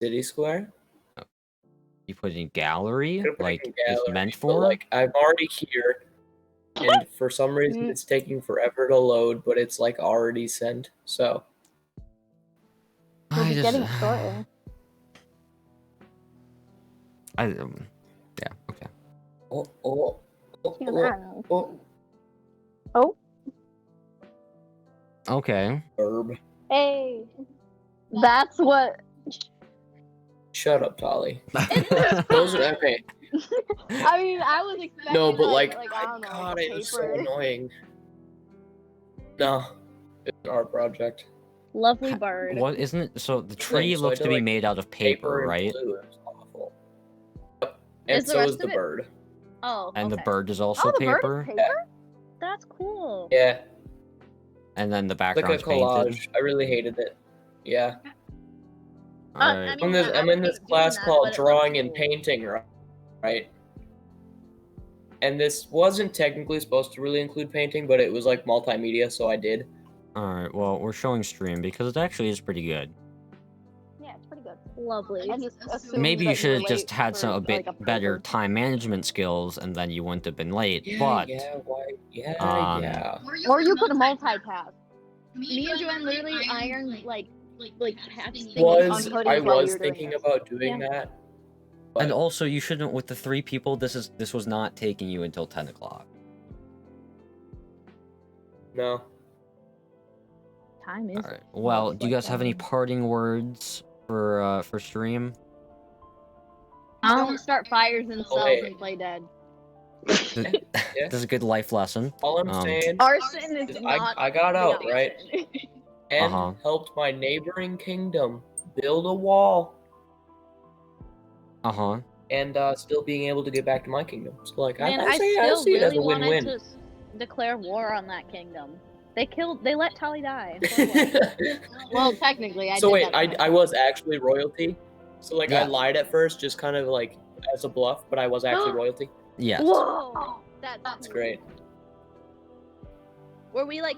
City Square. Oh. You put it in gallery, like gallery, it's meant for. Like I'm already here, and for some reason it's taking forever to load, but it's like already sent. So. It's getting shorter. Yeah, okay. Oh. Okay. Herb. Hey. That's what. Shut up, Tolly. Those are okay. I mean, I was expecting. No, but like I don't know, God, like it was so paper. annoying. No, it's an art project. Lovely bird. What isn't it? So the tree No, so I looks did, to be like, made out of paper, and right? blue. It was awful. Yep. And Is the so rest is the of it- bird. Oh. And the okay. bird is also the bird paper. is paper? That's cool. Yeah, And then the like a background's collage. painted. I really hated it. Yeah. Alright. I mean, I'm in this doing class that, called but it looks drawing and cool. painting, right? and this wasn't technically supposed to really include painting, but it was like multimedia, so I did. Alright, well, we're showing stream because it actually is pretty good. Yeah, it's pretty good. Lovely. I just assumed Maybe you that should have were just late had for, a bit like, better purpose. time management skills, and then you wouldn't have been late. Yeah, But yeah. Or you could multitask. Me and Joanne literally ironed like patch things Was on hoodies I while we was were doing thinking this. about doing that. But and also, you shouldn't with the 3 people. This was not taking you until 10 o'clock. no. Time is. All right. Well, do you guys have any parting words for stream? Don't start fires in cells wait. and play dead. Yeah. This is a good life lesson. All I'm saying Arson is is not. I got the out, right? option. And helped my neighboring kingdom build a wall. And still being able to get back to my kingdom. So like Man, I see it as a win-win. to declare war on that kingdom. They let Tali die. Well, technically, I So did wait, that I was actually royalty. So like Yeah. I lied at first, just kind of like as a bluff, but I was actually royalty. Yes. Whoa! That's great. Were we like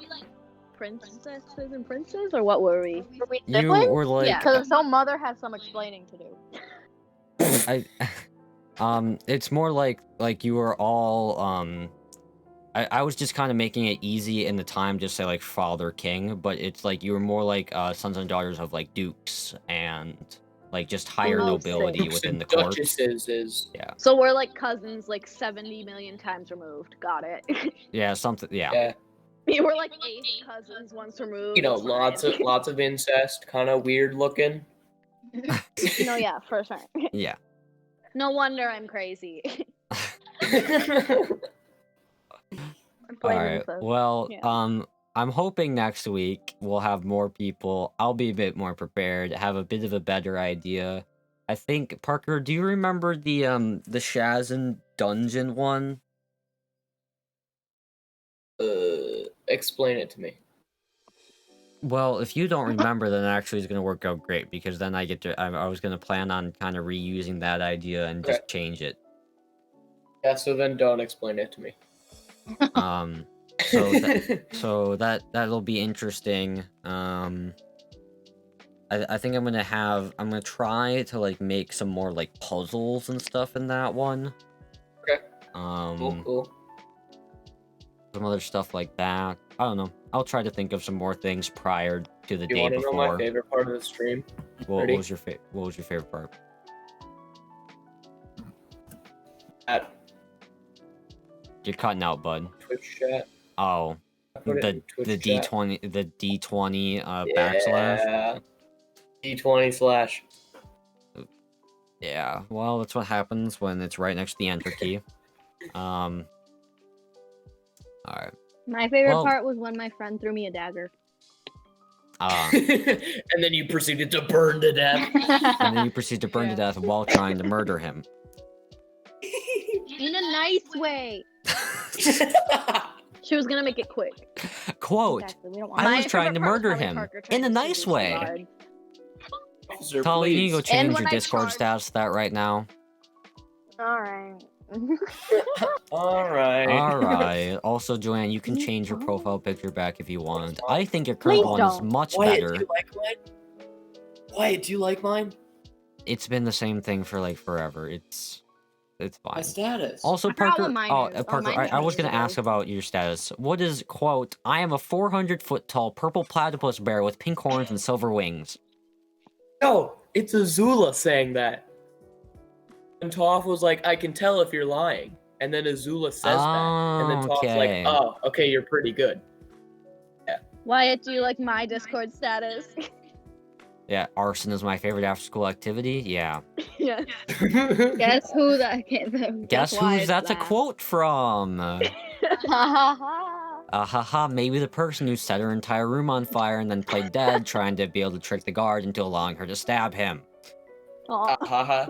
princesses and princes, or what were we? Were we You siblings? were like, Yeah. Because some mother has some explaining to do. it's more like you were all I was just kind of making it easy in the time, just say like father king, but it's like you were more like sons and daughters of like dukes and like just higher Oh, nobility Dukes within and the court. duchesses is So we're like cousins, like 70 million times removed. Got it. Yeah, something. Yeah. yeah. We were like 8 cousins once removed. You know, It's fine. lots of incest, kind of weird looking. No, yeah, for sure. Yeah. No wonder I'm crazy. I'm All playing right. incest. Well, Yeah. I'm hoping next week we'll have more people. I'll be a bit more prepared, have a bit of a better idea. I think Parker, do you remember the Shazin dungeon one? Explain it to me. Well, if you don't remember, then actually it's gonna work out great because then I get to. I was gonna plan on kind of reusing that idea and just change it. Yeah, so then don't explain it to me. So that'll be interesting. I think I'm gonna try to like make some more like puzzles and stuff in that one. Okay. Cool. Some other stuff like that. I don't know. I'll try to think of some more things prior to the You day want to before. know my favorite part of the stream? What was your favorite part? You're cutting out, bud. Twitch chat. Oh, the D20 backslash. Yeah. D20 /. Yeah. Well, that's what happens when it's right next to the enter key. All right. My favorite part was when my friend threw me a dagger. And then you proceeded to burn to death. And then you proceed to burn to death while trying to murder him. In a nice way. She was gonna make it quick. Quote, Exactly. We don't want I was My trying to favorite part was murder Holly him Parker trying in a to nice seduce the way. guard. Officer, Tali, you need to go please. change when your I Discord charged- status to that right now. Alright. Alright. Alright. Also, Joanne, you can change your profile picture back if you want. I think your current Please one is don't. much Wyatt, better. do you like mine? Wyatt, do you like mine? It's been the same thing for like forever. It's My fine. status. Also, I forgot Parker. what mine Oh, is. Oh, Parker. mine I was changes gonna ask today. about your status. What is quote? I am a 400-foot tall purple platypus bear with pink horns and silver wings. No, it's Azula saying that. And Toph was like, I can tell if you're lying. And then Azula says that. And then Toph's Okay. like, oh, okay, you're pretty good. Wyatt, do you like my Discord status? Yeah, arson is my favorite after-school activity. Yeah. Yeah. Guess who that? Guess why who's it's that's a that. quote from? Haha, maybe the person who set her entire room on fire and then played dead, trying to be able to trick the guard into allowing her to stab him. Aw. Haha.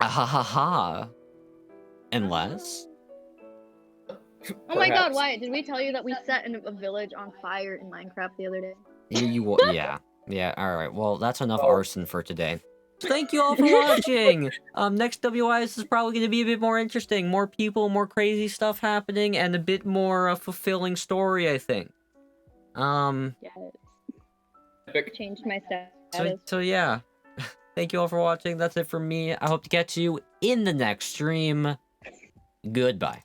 Ahahaha. Unless? Oh my god, Perhaps. Wyatt, did we tell you that we set a village on fire in Minecraft the other day? Yeah. Yeah, alright. Well, that's enough Oh. arson for today. Thank you all for watching. Next WYS is probably going to be a bit more interesting, more people, more crazy stuff happening, and a bit more fulfilling story, I think. Yes. Epic. Changed my status. So yeah. Thank you all for watching. That's it from me. I hope to catch you in the next stream. Goodbye.